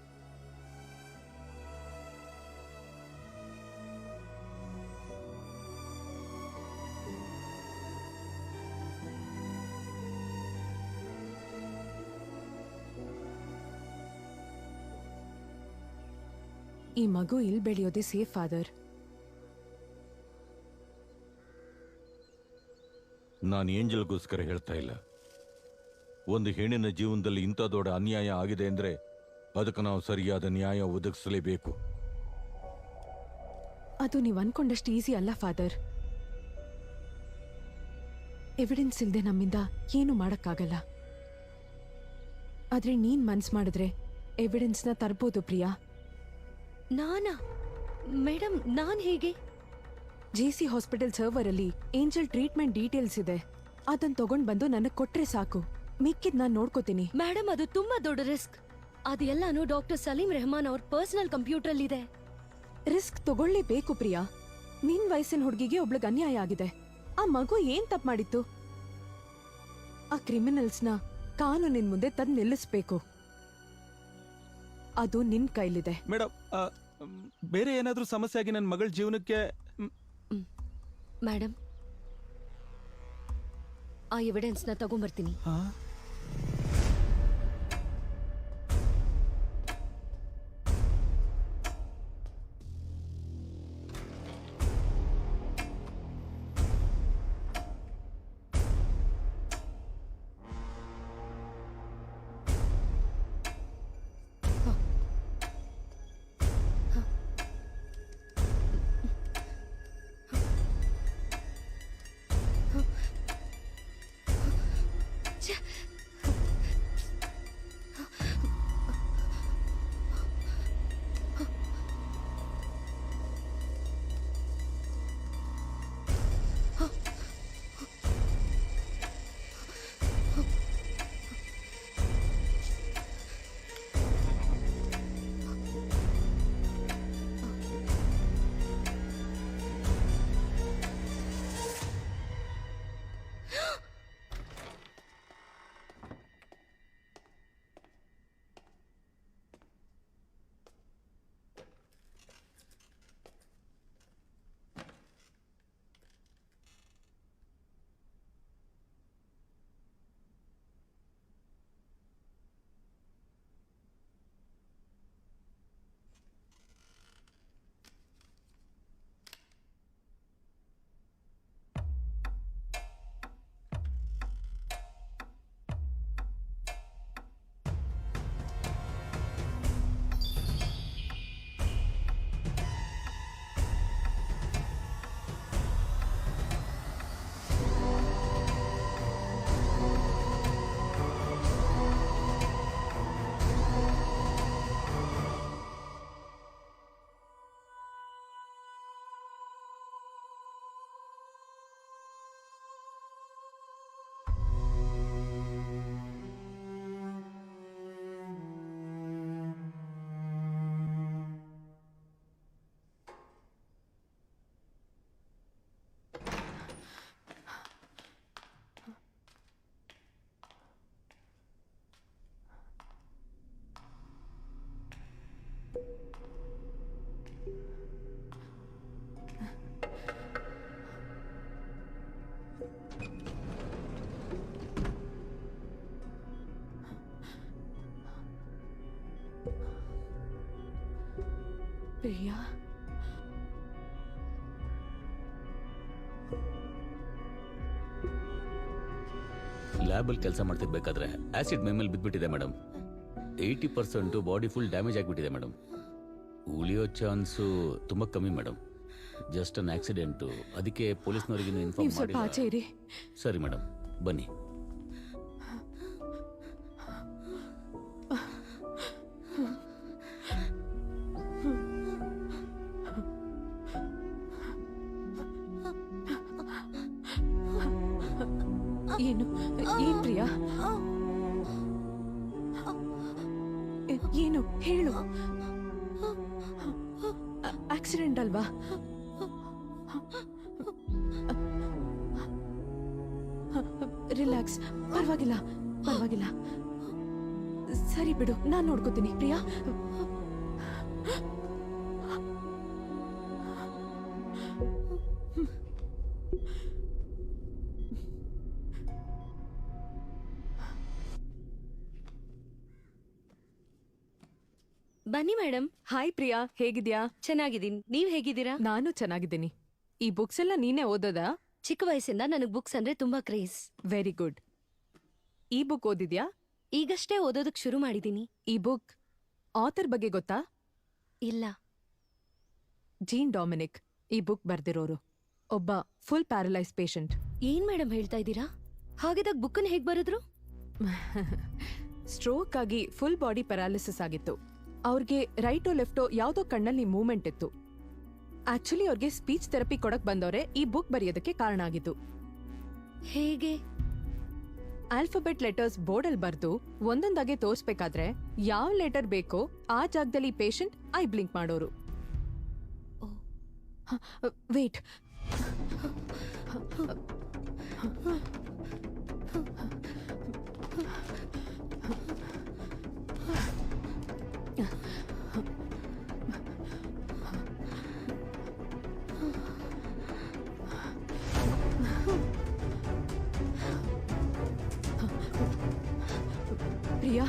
ಈ ಮಗು ಇಲ್ಲಿ ಬೆಳೆಯೋದೇ ಸೇಫ್ ಫಾದರ್. ನಾನು ಏಂಜಲ್ಗೋಸ್ಕರ ಹೇಳ್ತಾ ಇಲ್ಲ. ಒಂದು ಹೆಣ್ಣಿನ ಜೀವನದಲ್ಲಿ ಇಂಥ ದೊಡ್ಡ ಅನ್ಯಾಯ ಆಗಿದೆ ಅಂದ್ರೆ ಅದಕ್ಕೆ ನಾವು ಸರಿಯಾದ ನ್ಯಾಯ ಒದಗಿಸಲೇಬೇಕು. ಅದು ನೀವು ಅನ್ಕೊಂಡಷ್ಟು ಈಸಿ ಅಲ್ಲ ಫಾದರ್. ಎವಿಡೆನ್ಸ್ ಇಲ್ಲದೆ ನಮ್ಮಿಂದ ಏನು ಮಾಡಕ್ಕಾಗಲ್ಲ. ಆದ್ರೆ ನೀನ್ ಮನ್ಸ್ ಮಾಡಿದ್ರೆ ಎವಿಡೆನ್ಸ್ನ ತರ್ಬೋದು ಪ್ರಿಯಾ. ನಾನಾ? ಮೇಡಮ್, ನಾನ್ ಹೇಗೆ? ಜೆಸಿ ಹಾಸ್ಪಿಟಲ್ ಸರ್ವರ್ ಅಲ್ಲಿ ಏಂಜಲ್ ಟ್ರೀಟ್ಮೆಂಟ್ ಡೀಟೇಲ್ಸ್ ಇದೆ. ಅದನ್ನ ತಗೊಂಡ್ ಬಂದು ನನಗ್ ಕೊಟ್ರೆ ಸಾಕು. ಮಿಕ್ಕಿದ್ ನಾನ್ ನೋಡ್ಕೋತೀನಿ. ಮೇಡಮ್, ಅದು ತುಂಬಾ ದೊಡ್ಡ ರಿಸ್ಕ್. ಅದೆಲ್ಲಾನು ಡಾಕ್ಟರ್ ಸಲೀಂ ರೆಹಮಾನ್ ಅವ್ರ ಪರ್ಸನಲ್ ಕಂಪ್ಯೂಟರ್ ಅಲ್ಲಿ ಇದೆ. ರಿಸ್ಕ್ ತಗೊಳ್ಳೇಬೇಕು ಪ್ರಿಯಾ. ನಿನ್ ವಯಸ್ಸಿನ ಹುಡುಗಿಗೆ ಒಬ್ಳಿಗೆ ಅನ್ಯಾಯ ಆಗಿದೆ. ಆ ಮಗು ಏನ್ ತಪ್ಪು ಮಾಡಿತ್ತು? ಆ ಕ್ರಿಮಿನಲ್ಸ್ನ ಕಾನೂನಿನ ಮುಂದೆ ತಂದು ನಿಲ್ಲಿಸ್ಬೇಕು. ಅದು ನಿನ್ ಕೈಲಿದೆ. ಮೇಡಮ್, ಬೇರೆ ಏನಾದ್ರೂ ಸಮಸ್ಯೆ ಆಗಿ ನನ್ನ ಮಗಳ ಜೀವನಕ್ಕೆ... ಮೇಡಮ್, ಆ ಎವಿಡೆನ್ಸ್ನ ತಗೊಂಬರ್ತೀನಿ. ಪ್ರಿಯಾ ಲ್ಯಾಬಲ್ಲಿ ಕೆಲಸ ಮಾಡ್ತಿರ್ಬೇಕಾದ್ರೆ ಆಸಿಡ್ ಮೈಮೇಲೆ ಬಿದ್ದುಬಿಟ್ಟಿದೆ ಮೇಡಮ್. 80% ಬಾಡಿ ಫುಲ್ ಡ್ಯಾಮೇಜ್ ಆಗಿಬಿಟ್ಟಿದೆ ಮೇಡಮ್. ಉಳಿಯೋ ಚಾನ್ಸು ತುಂಬ ಕಮ್ಮಿ ಮೇಡಮ್. Just an accident. ಅದಕ್ಕೆ ಪೊಲೀಸ್ನವರಿಗೆ ಇನ್ಫಾರ್ಮ್ ನೀವು ಸ್ವಲ್ಪ ಆಚೆ ಇರಿ. ಸರಿ ಮೇಡಮ್, ಬನ್ನಿ. ಏನು ಏನ್ ಪ್ರಿಯಾ? ಏನು ಹೇಳು. ಆಕ್ಸಿಡೆಂಟ್ ಅಲ್ವಾ? ರಿಲ್ಯಾಕ್ಸ್, ಪರವಾಗಿಲ್ಲ ಪರವಾಗಿಲ್ಲ. ಸರಿ ಬಿಡು, ನಾನ್ ನೋಡ್ಕೋತೀನಿ. ಪ್ರಿಯಾ ಬನ್ನಿ ಮೇಡಮ್. ಹಾಯ್ ಪ್ರಿಯಾ, ಹೇಗಿದ್ಯಾ? ಚೆನ್ನಾಗಿದ್ದೀನಿ. ನೀವ್ ಹೇಗಿದ್ದೀರಾ? ನಾನು ಚೆನ್ನಾಗಿದ್ದೀನಿ. ಈ ಬುಕ್ಸ್ ಎಲ್ಲ ನೀನೇ ಓದೋದಾ? ಚಿಕ್ಕ ವಯಸ್ಸಿಂದ ನನಗ್ ಬುಕ್ಸ್ ಅಂದ್ರೆ ತುಂಬಾ ಕ್ರೇಜ್. Very good. ಈ ಬುಕ್ ಓದಿದ್ಯಾ? ಈಗಷ್ಟೇ ಓದೋದಕ್ ಶುರು ಮಾಡಿದೀನಿ. ಈ ಬುಕ್ ಆಥರ್ ಬಗ್ಗೆ ಗೊತ್ತಾ? ಇಲ್ಲ. ಜೀನ್ ಡೊಮಿನಿಕ್ ಈ ಬುಕ್ ಬರ್ದಿರೋರು. ಒಬ್ಬ ಫುಲ್ ಪ್ಯಾರಲೈಸ್ ಪೇಷಂಟ್. ಏನ್ ಮೇಡಮ್ ಹೇಳ್ತಾ ಇದ್ದೀರಾ? ಹಾಗಿದಾಗ ಬುಕ್ಕನ್ ಹೇಗ್ ಬರೆದ್ರು? ಸ್ಟ್ರೋಕ್ ಆಗಿ ಫುಲ್ ಬಾಡಿ ಪ್ಯಾರಾಲಿಸಿಸ್ ಆಗಿತ್ತು. ಅವ್ರಿಗೆ ರೈಟೋ ಲೆಫ್ಟೋ ಯಾವ್ದೋ ಕಣ್ಣಲ್ಲಿ ಮೂವ್ಮೆಂಟ್ ಇತ್ತು. ಆಕ್ಚುಲಿ ಅವ್ರಿಗೆ ಸ್ಪೀಚ್ ಥೆರಪಿ ಕೊಡಕ್ ಬಂದವರೇ ಈ ಬುಕ್ ಬರೆಯೋದಕ್ಕೆ ಕಾರಣ ಆಗಿತ್ತು. ಹೇಗೆ? ಆಲ್ಫಾಬೆಟ್ ಲೆಟರ್ಸ್ ಬೋರ್ಡಲ್ಲಿ ಬರ್ದು ಒಂದೊಂದಾಗೆ ತೋರಿಸ್ಬೇಕಾದ್ರೆ ಯಾವ ಲೆಟರ್ ಬೇಕೋ ಆ ಜಾಗದಲ್ಲಿ ಪೇಷಂಟ್ ಐ ಬ್ಲಿಂಕ್ ಮಾಡೋರು. ವೇಟ್, ಪ್ರಿಯಾ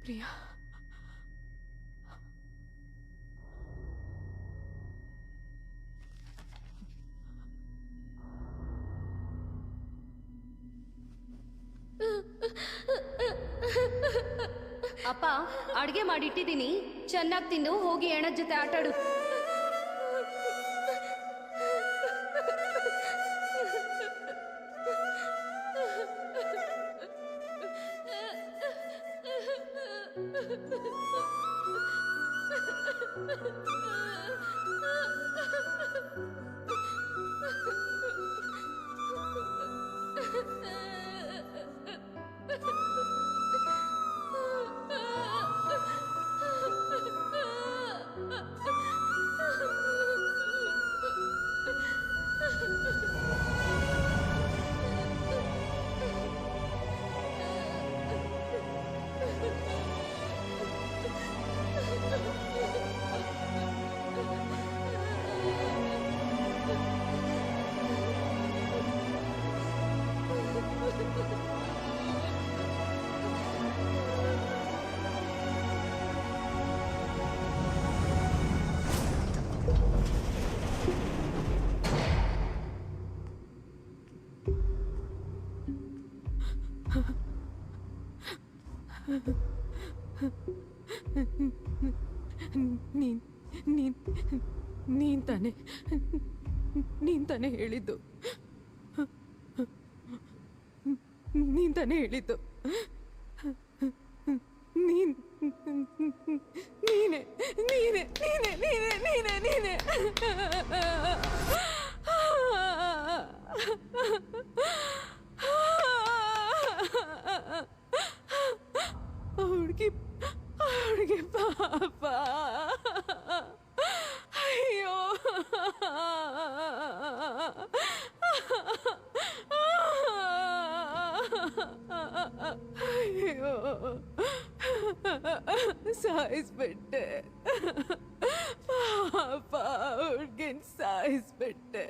ಪ್ರಿಯಾ ಅಪ್ಪ, ಅಡ್ಗೆ ಮಾಡಿಟ್ಟಿದ್ದೀನಿ, ಚೆನ್ನಾಗಿ ತಿಂದು ಹೋಗಿ ಎಣದ ಜೊತೆ ಆಟಾಡು. ನೀನ್ ತಾನೇ ಹೇಳಿದ್ದು. ನೀನ್ ತಾನೇ ಹೇಳಿದ್ದು. ನೀನೆ ಹುಡುಗಿ ಪಾಪ. ಅಯ್ಯೋ ಅಯ್ಯೋ ಸಾಯಿಸ್ಬಿಟ್ಟೆ ಪಾಪ, ಹುಡ್ಗಿನ್ ಸಾಯಿಸ್ಬಿಟ್ಟೆ.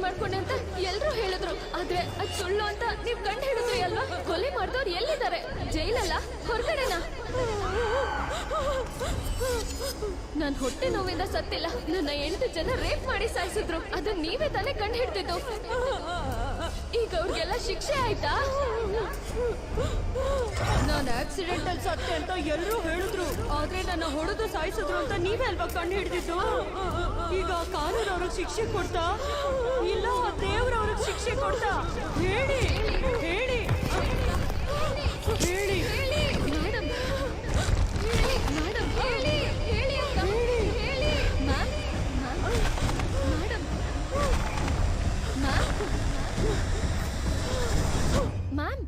ಮಾಡ್ಕೊಂಡೆ ಅಂತ ಎಲ್ರೂ ಹೇಳಿದ್ರು. ಆದ್ರೆ ಅದ್ ಸುಳ್ಳು ಅಂತ ನೀವ್ ಕಂಡು ಹಿಡಿದ್ರಿ ಅಲ್ವಾ? ಕೊಲೆ ಮಾಡಿದವ್ರು ಎಲ್ಲಿದ್ದಾರೆ? ಜೈಲಲ್ಲ, ಹೊರಗಡೆನಾ? ನಾನ್ ಹೊಟ್ಟೆ ನೋವಿಂದ ಸತ್ತಿಲ್ಲ. ನನ್ನ 8 ಜನ ರೇಪ್ ಮಾಡಿ ಸಾಯಿಸಿದ್ರು. ಅದನ್ನ ನೀವೇ ತಾನೇ ಕಂಡು ಹಿಡ್ತಿದ್ದು. ಈಗ ಅವ್ರಿಗೆಲ್ಲ ಶಿಕ್ಷೆ ಆಯ್ತಾ? ನಾನು ಆಕ್ಸಿಡೆಂಟ್ ಅಲ್ಲಿ ಸತ್ತೆ ಅಂತ ಎಲ್ಲರೂ ಹೇಳಿದ್ರು. ಆದ್ರೆ ನನ್ನ ಹೊಡೆದು ಸಾಯಿಸಿದ್ರು ಅಂತ ನೀವೇ ಅಲ್ವಾ ಕಂಡು ಹಿಡಿದಿದ್ದು? ಈಗ ಕಾನೂನು ಅವ್ರಿಗೆ ಶಿಕ್ಷೆ ಕೊಡ್ತಾ ಇಲ್ಲ ದೇವ್ರ ಅವ್ರಿಗೆ ಶಿಕ್ಷೆ ಕೊಡ್ತಾ? ಹೇಳಿ ಹೇಳಿ ಹೇಳಿ ಮೇಡಮ್, ಮೇಡಮ್ ಹೇಳಿ ಹೇಳಿ ಅಂತ ಹೇಳಿ. ಮ್ಯಾಮ್ ಮೇಡಮ್, ಮ್ಯಾಮ್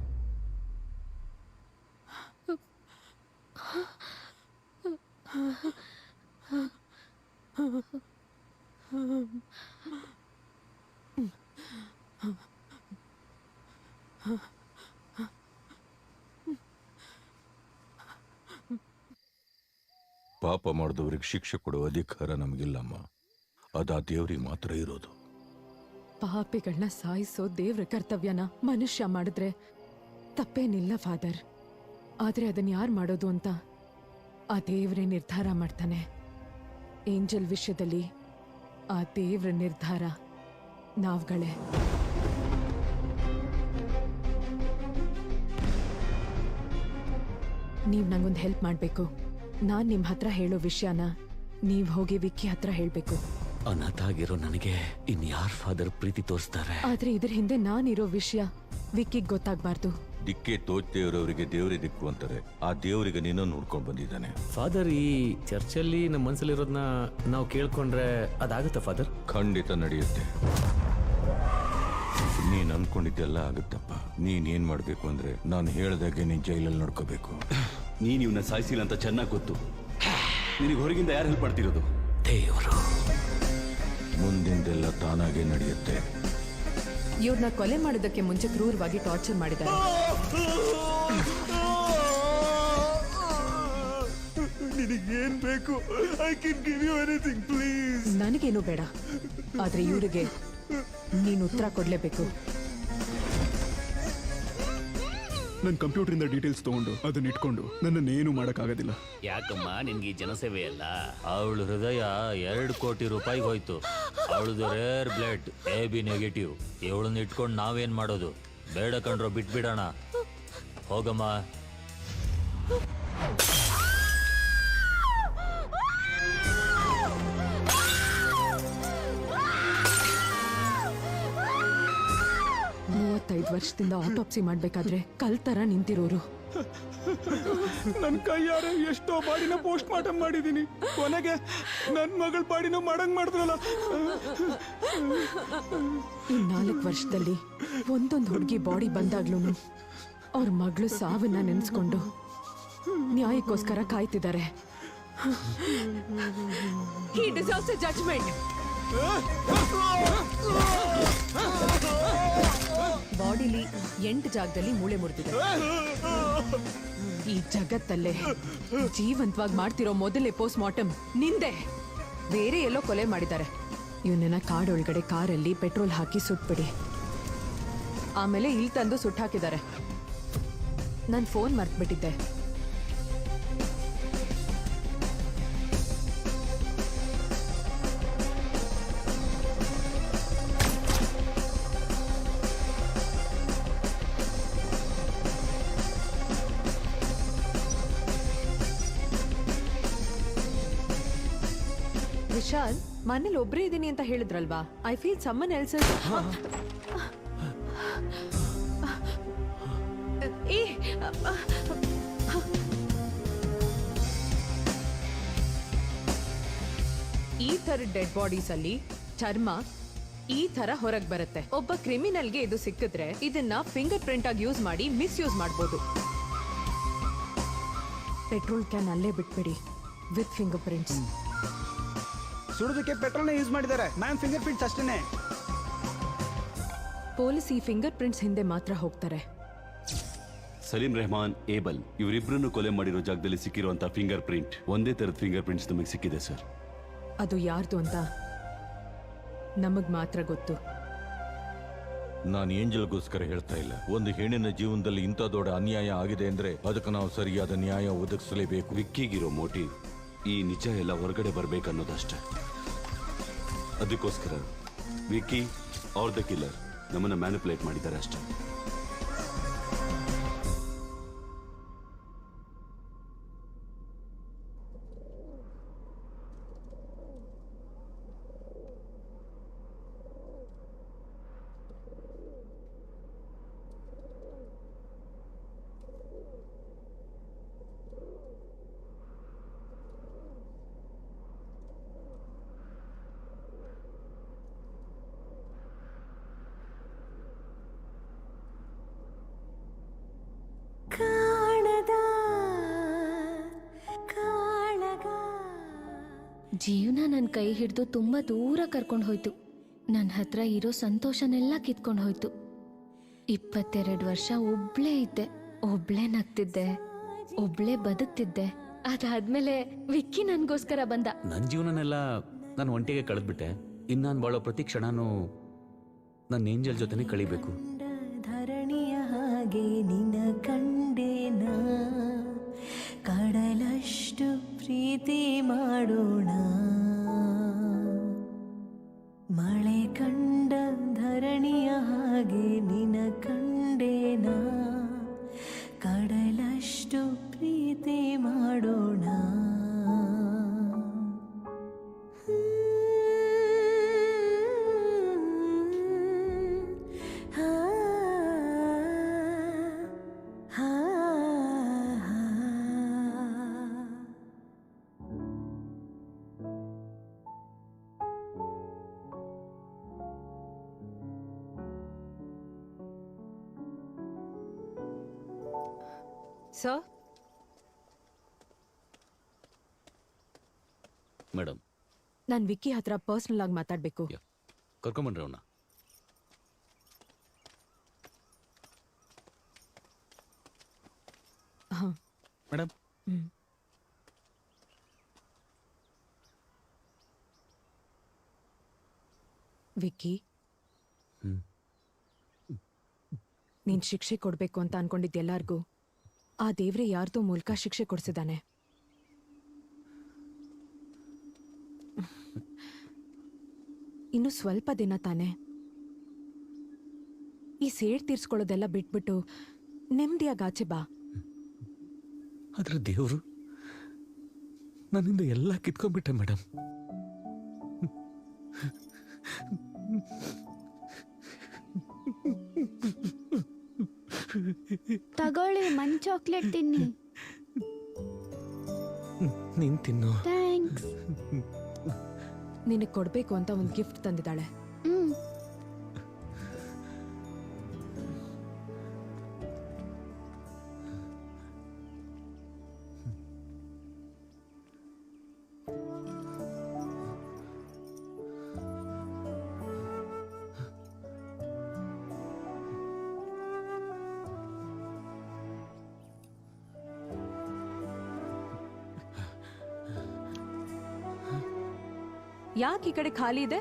ಪಾಪ ಮಾಡಿದವ್ರಿಗೆ ಶಿಕ್ಷೆ ಕೊಡುವ ಅಧಿಕಾರ ನಮಗಿಲ್ಲಮ್ಮ. ಅದು ಆ ದೇವ್ರಿಗೆ ಮಾತ್ರ ಇರೋದು. ಪಾಪಿಗಳನ್ನ ಸಾಯಿಸೋ ದೇವ್ರ ಕರ್ತವ್ಯನ ಮನುಷ್ಯ ಮಾಡಿದ್ರೆ ತಪ್ಪೇನಿಲ್ಲ ಫಾದರ್. ಆದ್ರೆ ಅದನ್ನ ಯಾರು ಮಾಡೋದು ಅಂತ ಆ ದೇವ್ರೇ ನಿರ್ಧಾರ ಮಾಡ್ತಾನೆ. ಏಂಜಲ್ ವಿಷಯದಲ್ಲಿ ಆ ದೇವ್ರ ನಿರ್ಧಾರ ನಾವ್ಗಳೇ. ನೀವ್ ನಂಗೊಂದು ಹೆಲ್ಪ್ ಮಾಡ್ಬೇಕು. ನಾನ್ ನಿಮ್ ಹತ್ರ ಹೇಳೋ ವಿಷಯನ ನೀವ್ ಹೋಗಿ ವಿಕ್ಕಿ ಹತ್ರ ಹೇಳ್ಬೇಕು. ಅನಾಥ ಆಗಿರೋ ನನಗೆ ಇನ್ಯಾರ್ ಫಾದರ್ ಪ್ರೀತಿ ತೋರಿಸ್ತಾರೆ? ಆದ್ರೆ ಇದ್ರ ಹಿಂದೆ ನಾನಿರೋ ವಿಷಯ ವಿಕ್ಕಿಗ್ ಗೊತ್ತಾಗ್ಬಾರ್ದು. ದಿಕ್ಕೆ ತೋಚದೆ ಇರೋರಿಗೆ ದೇವ್ರೇ ದಿಕ್ಕು ಅಂತಾರೆ. ಆ ದೇವರಿಗೆ ನೀನು ನೋಡ್ಕೊಂಡು ಬಂದಿದ್ದಾನೆ. ಫಾದರ್, ಈ ಚರ್ಚಲ್ಲಿ ನಮ್ಮ ಮನಸ್ಸಲ್ಲಿರೋದನ್ನ ನಾವು ಕೇಳ್ಕೊಂಡ್ರೆ ಅದಾಗುತ್ತಾ ಫಾದರ್? ಖಂಡಿತ ನಡೆಯುತ್ತೆ. ನೀನ್ ಅನ್ಕೊಂಡಿದ್ದೆಲ್ಲ ಆಗುತ್ತಪ್ಪ. ನೀನ್ ಏನ್ ಮಾಡ್ಬೇಕು ಅಂದ್ರೆ ನಾನು ಹೇಳ್ದಾಗೆ ನೀನ್ ಜೈಲಲ್ಲಿ ನೋಡ್ಕೋಬೇಕು. ನೀನ್ ಇವನ್ನ ಸಾಯಿಸಿಲ್ಲ ಅಂತ ಚೆನ್ನಾಗಿ ಗೊತ್ತು. ನಿನಗೆ ಹೊರಗಿಂದ ಯಾರು ಹೆಲ್ಪ್ ಮಾಡ್ತಿರೋದು? ದೇವರು. ಮುಂದಿಂದೆಲ್ಲ ತಾನಾಗೆ ನಡೆಯುತ್ತೆ. ಇವ್ರನ್ನ ಕೊಲೆ ಮಾಡೋದಕ್ಕೆ ಮುಂಚೆ ಕ್ರೂರವಾಗಿ ಟಾರ್ಚರ್ ಮಾಡಿದ್ದಾರೆ. ನಿನಗೇನ್ ಬೇಕು? I can give you anything please. ನನಗೇನು ಬೇಡ, ಆದ್ರೆ ಇವರಿಗೆ ನೀನು ಉತ್ತರ ಕೊಡ್ಲೇಬೇಕು. ನನ್ನ ಕಂಪ್ಯೂಟರ್ ಇಂದ ಡೀಟೇಲ್ಸ್ ತಗೊಂಡು ಅದನ್ನ ಇಟ್ಕೊಂಡು ನನ್ನನ್ನೇನು ಮಾಡಕ್ಕಾಗೋದಿಲ್ಲ. ಯಾಕಮ್ಮ ನಿನ್ಗೆ ಜನಸೇವೆ ಅಲ್ಲ? ಅವಳ ಹೃದಯ 2 ಕೋಟಿ ರೂಪಾಯಿಗೆ ಹೋಯ್ತು. ಅವಳದು ರೇರ್ ಬ್ಲಡ್ AB ನೆಗೆಟಿವ್. ಇವಳನ್ನ ಇಟ್ಕೊಂಡು ನಾವೇನ್ ಮಾಡೋದು? ಬೇಡ ಕಣ್ರೋ, ಬಿಟ್ಬಿಡೋಣ. ಹೋಗಮ್ಮ. ವರ್ಷದಿಂದ ಆಟೋಪ್ಸಿ ಮಾಡ್ಬೇಕಾದ್ರೆ ಕಲ್ ತರ ನಿಂತಿರೋರು. ನನ್ ಕೈಯಾರೆ ಎಷ್ಟೋ ಬಾಡಿನ ಪೋಸ್ಟ್ ಮಾರ್ಟಮ್ ಮಾಡಿದೀನಿ, ಕೊನೆಗೆ ನನ್ ಮಗಳ ಬಾಡಿನ ಮಾಡಂಗ್ ಮಾಡಿದ್ರಲ್ಲ. ಈ 4 ವರ್ಷದಲ್ಲಿ ಒಂದೊಂದು ಹುಡುಗಿ ಬಾಡಿ ಬಂದಾಗ್ಲೂ ಅವ್ರ ಮಗಳು ಸಾವನ್ನ ನೆನೆಸ್ಕೊಂಡು ನ್ಯಾಯಕ್ಕೋಸ್ಕರ ಕಾಯ್ತಿದ್ದಾರೆ. He deserves a judgment. ಬಾಡಿಲಿ 8 ಜಾಗದಲ್ಲಿ ಮೂಳೆ ಮುರಿದಿದೆ. ಈ ಜಗತ್ತಲ್ಲೇ ಜೀವಂತವಾಗಿ ಮಾಡ್ತಿರೋ ಮೊದಲೇ ಪೋಸ್ಟ್ ಮಾರ್ಟಮ್ ನಿಂದೆ. ಬೇರೆ ಎಲ್ಲೋ ಕೊಲೆ ಮಾಡಿದ್ದಾರೆ. ಇವನನ್ನ ಕಾಡೊಳಗಡೆ ಕಾರಲ್ಲಿ ಪೆಟ್ರೋಲ್ ಹಾಕಿ ಸುಟ್ಬಿಡಿ, ಆಮೇಲೆ ಇಲ್ಲಿ ತಂದು ಸುಟ್ಟಾಕಿದ್ದಾರೆ. ನಾನು ಫೋನ್ ಮರ್ತ್ಬಿಟ್ಟಿದ್ದೆ. ವಿಶಾಲ್, ಮನೇಲಿ ಒಬ್ರೇ ಇದ್ದೀನಿ ಅಂತ ಹೇಳಿದ್ರಲ್ವಾ? I feel someone else. ಈ ತರ ಡೆಡ್ ಬಾಡೀಸ್ ಅಲ್ಲಿ ಚರ್ಮ ಈ ತರ ಹೊರಗ್ ಬರುತ್ತೆ. ಒಬ್ಬ ಕ್ರಿಮಿನಲ್ಗೆ ಇದು ಸಿಕ್ಕಿದ್ರೆ ಇದನ್ನ ಫಿಂಗರ್ ಪ್ರಿಂಟ್ ಆಗಿ ಯೂಸ್ ಮಾಡಿ ಮಿಸ್ಯೂಸ್ ಮಾಡ್ಬೋದು. ಪೆಟ್ರೋಲ್ ಕ್ಯಾನ್ ಅಲ್ಲೇ ಬಿಟ್ಬಿಡಿ ವಿತ್ ಫಿಂಗರ್ ಪ್ರಿಂಟ್ಸ್. ಸುಡೋದಕ್ಕೆ ಪೆಟ್ರೋಲ್ನ ಯೂಸ್ ಮಾಡಿದ್ದಾರೆ ಮ್ಯಾಮ್, ಫಿಂಗರ್ ಪ್ರಿಂಟ್ಸ್ ಅಷ್ಟೇನೆ. ಪೊಲೀಸ್ ಈ ಫಿಂಗರ್ ಪ್ರಿಂಟ್ಸ್ ಹಿಂದೆ ಮಾತ್ರ ಹೋಗ್ತಾರೆ. ಸಲೀಂ ರೆಹಮಾನ್, ಏಬಲ್ ಇವರಿಬ್ಬರನ್ನು ಕೊಲೆ ಮಾಡಿರೋ ಜಾಗದಲ್ಲಿ ಸಿಕ್ಕಿರುವಂತ ಫಿಂಗರ್ ಪ್ರಿಂಟ್ ಒಂದೇ ತರದ ಫಿಂಗರ್ ಪ್ರಿಂಟ್ಸ್ ನಮಗೆ ಸಿಕ್ಕಿದೆ ಸರ್. ಅದು ಯಾರ್ದು ಅಂತ ನಮಗ್ ಮಾತ್ರ ಗೊತ್ತು. ನಾನು ಏಂಜಲ್ಗೋಸ್ಕರ ಹೇಳ್ತಾ ಇಲ್ಲ. ಒಂದು ಹೆಣ್ಣಿನ ಜೀವನದಲ್ಲಿ ಇಂಥ ದೊಡ್ಡ ಅನ್ಯಾಯ ಆಗಿದೆ ಅಂದ್ರೆ ಅದಕ್ಕೆ ನಾವು ಸರಿಯಾದ ನ್ಯಾಯ ಒದಗಿಸಲೇಬೇಕು. ವಿಕ್ಕಿಗಿರೋ ಮೋಟಿವ್ ಈ ನಿಜ ಎಲ್ಲ ಹೊರಗಡೆ ಬರ್ಬೇಕನ್ನೋದಷ್ಟೇ. ಅದಕ್ಕೋಸ್ಕರ ವಿಕ್ಕಿ ಆರ್ ದ ಕಿಲ್ಲರ್ ನಮ್ಮನ್ನ ಮ್ಯಾನಿಪುಲೇಟ್ ಮಾಡಿದ್ದಾರೆ ಅಷ್ಟೇ. ಜೀವನ ನನ್ನ ಕೈ ಹಿಡಿದು ತುಂಬಾ ದೂರ ಕರ್ಕೊಂಡು ಹೋಯ್ತು. ನನ್ನ ಹತ್ರ ಇರೋ ಸಂತೋಷನೆಲ್ಲ ಕಿತ್ಕೊಂಡು ಹೋಯ್ತು. 22 ವರ್ಷ ಒಬ್ಳೇ ಇದ್ದೆ, ಒಬ್ಳೇ ನಗ್ತಿದ್ದೆ, ಒಬ್ಳೇ ಬದುಕ್ತಿದ್ದೆ. ಅದಾದ್ಮೇಲೆ ವಿಕ್ಕಿ ನನ್ಗೋಸ್ಕರ ಬಂದ. ನನ್ನ ಜೀವನನೆಲ್ಲ ನಾನು ಒಂಟಿಗೆ ಕಳೆದ್ಬಿಟ್ಟೆ. ಇನ್ನು ನಾನು ಬಾಳೋ ಪ್ರತಿ ಕ್ಷಣನೂ ನನ್ನ ಏಂಜಲ್ ಜೊತೆನೇ ಕಳಿಬೇಕು. ಧರಣಿಯ ಹಾಗೆ ನಿನ ಕಂಡೇನ, ಕಡಲಷ್ಟು ಪ್ರೀತಿ ಮಾಡೋಣ. ಮಳೆ ಕಂಡ ಧರಣಿಯ ಹಾಗೆ ನಿನ ಕಂಡೇನ, ಕಡಲಷ್ಟು ಪ್ರೀತಿ ಮಾಡೋಣ. ಸರ್, ಮೇಡಮ್, ನಾನು ವಿಕ್ಕಿ ಹತ್ರ ಪರ್ಸನಲ್ ಆಗಿ ಮಾತಾಡ್ಬೇಕು. ಕರ್ಕೊಂಬನ್ರಿ ಅವನ್ನ. ಮೇಡಮ್, ವಿಕ್ಕಿ, ನೀನ್ ಶಿಕ್ಷೆ ಕೊಡ್ಬೇಕು ಅಂತ ಅನ್ಕೊಂಡಿದ್ದ ಎಲ್ಲಾರ್ಗೂ ಆ ದೇವ್ರೆ ಯಾರ್ದೋ ಮೂಲಕ ಶಿಕ್ಷೆ ಕೊಡ್ಸಿದಾನೆ. ಇನ್ನು ಸ್ವಲ್ಪ ದಿನ ತಾನೆ. ಈ ಸೇಡ್ ತೀರ್ಸ್ಕೊಳ್ಳೋದೆಲ್ಲ ಬಿಟ್ಬಿಟ್ಟು ನೆಮ್ಮದಿಯಾಗಿ ಆಚೆ ಬಾ. ಆದ್ರೆ ದೇವರು ನನ್ನಿಂದ ಎಲ್ಲ ಕಿತ್ಕೊಂಡ್ಬಿಟ್ಟೆ ಮೇಡಮ್. ತಗೊಳ್ಳಿ ಮನ್ ಚಾಕ್ಲೇಟ್ ತಿನ್ನಿ. ನೀನ್ ತಿನ್ನು. ಥ್ಯಾಂಕ್ಸ್. ನಿನಗೆ ಕೊಡ್ಬೇಕು ಅಂತ ಒಂದು ಗಿಫ್ಟ್ ತಂದಿದ್ದಾಳೆ. ಯಾಕೆ ಈ ಕಡೆ ಖಾಲಿ ಇದೆ?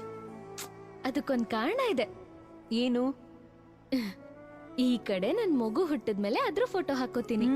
ಅದಕ್ಕೊಂದ್ ಕಾರಣ ಇದೆ. ಏನು? ಈ ಕಡೆ ನನ್ ಮಗು ಹುಟ್ಟಿದ್ಮೇಲೆ ಅದ್ರ ಫೋಟೋ ಹಾಕೋತೀನಿ.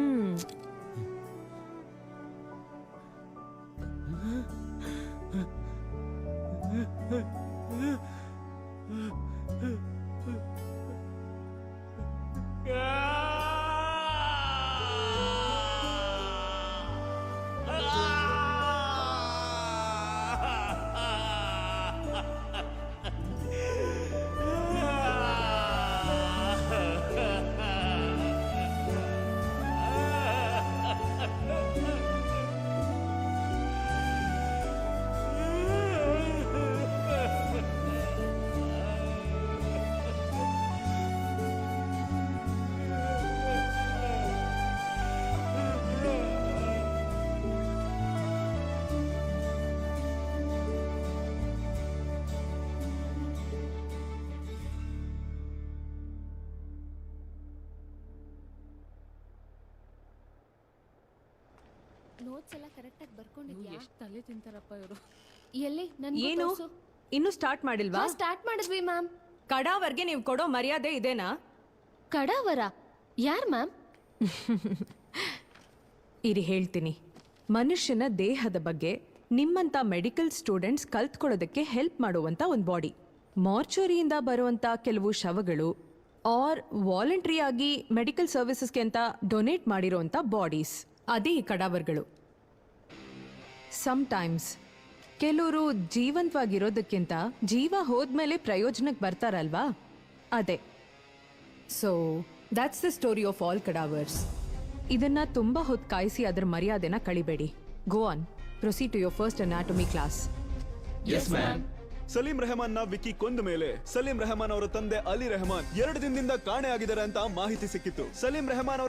ನೋಟ್ಸ್ ಎಲ್ಲ ಕರೆಕ್ಟ್ ಆಗಿ ಬರ್ಕೊಂಡಿದ್ಯಾ? ಎಷ್ಟು ತಲೆ ತಿಂತಾರಪ್ಪ ಇವರು. ಎಲ್ಲಿ ನನ್ ಏನು ಇನ್ನು ಸ್ಟಾರ್ಟ್ ಮಾಡಿಲ್ವಾ? ಸ್ಟಾರ್ಟ್ ಮಾಡಿದ್ವಿ ಮ್ಯಾಮ್. ಕಡಾವರ್ಗೆ ನೀವು ಕೊಡೋ ಮರ್ಯಾದೆ ಇದೇನಾ? ಕಡಾವರ ಯಾರ್ ಮ್ಯಾಮ್? ಇರಿ ಹೇಳ್ತೀನಿ. ಮನುಷ್ಯನ ದೇಹದ ಬಗ್ಗೆ ನಿಮ್ಮಂತ ಮೆಡಿಕಲ್ ಸ್ಟೂಡೆಂಟ್ಸ್ ಕಲ್ತ್ಕೊಳ್ಳೋದಕ್ಕೆ ಹೆಲ್ಪ್ ಮಾಡುವಂತ ಒಂದು ಬಾಡಿ. ಮಾರ್ಚುರಿಯಿಂದ ಬರುವಂತ ಕೆಲವು ಶವಗಳು ಆರ್ ವಾಲಂಟ್ರಿಯಾಗಿ ಮೆಡಿಕಲ್ ಸರ್ವಿಸಸ್ಗೆ ಅಂತ ಡೊನೇಟ್ ಮಾಡಿರೋಂಥ ಬಾಡೀಸ್, ಅದೇ ಈ ಕಡಾವರ್ಗಳು. ಸಮ್ಟೈಮ್ಸ್ ಕೆಲವರು ಜೀವಂತವಾಗಿರೋದಕ್ಕಿಂತ ಜೀವ ಹೋದ್ಮೇಲೆ ಪ್ರಯೋಜನಕ್ಕೆ ಬರ್ತಾರಲ್ವಾ, ಅದೇ. So that's the story of all cadavers. ಇದನ್ನ ತುಂಬಾ ಹೊತ್ತು ಕಾಯಿಸಿ ಅದರ ಮರ್ಯಾದೆನ ಕಳಿಬೇಡಿ. Go on, proceed to your first anatomy class. Salim Rehman ನ ವಿಕ್ಕಿ ಕೊಂದ ಮೇಲೆ ಸಲೀಂ ರೆಹಮಾನ್ ಅವರ ತಂದೆ ಅಲಿ ರೆಹಮಾನ್ 2 ದಿನದಿಂದ ಕಾಣೆ ಆಗಿದ್ದಾರೆ ಅಂತ ಮಾಹಿತಿ ಸಿಕ್ಕಿತ್ತು. ಸಲೀಂ ರೆಹಮಾನ್ ಅವರ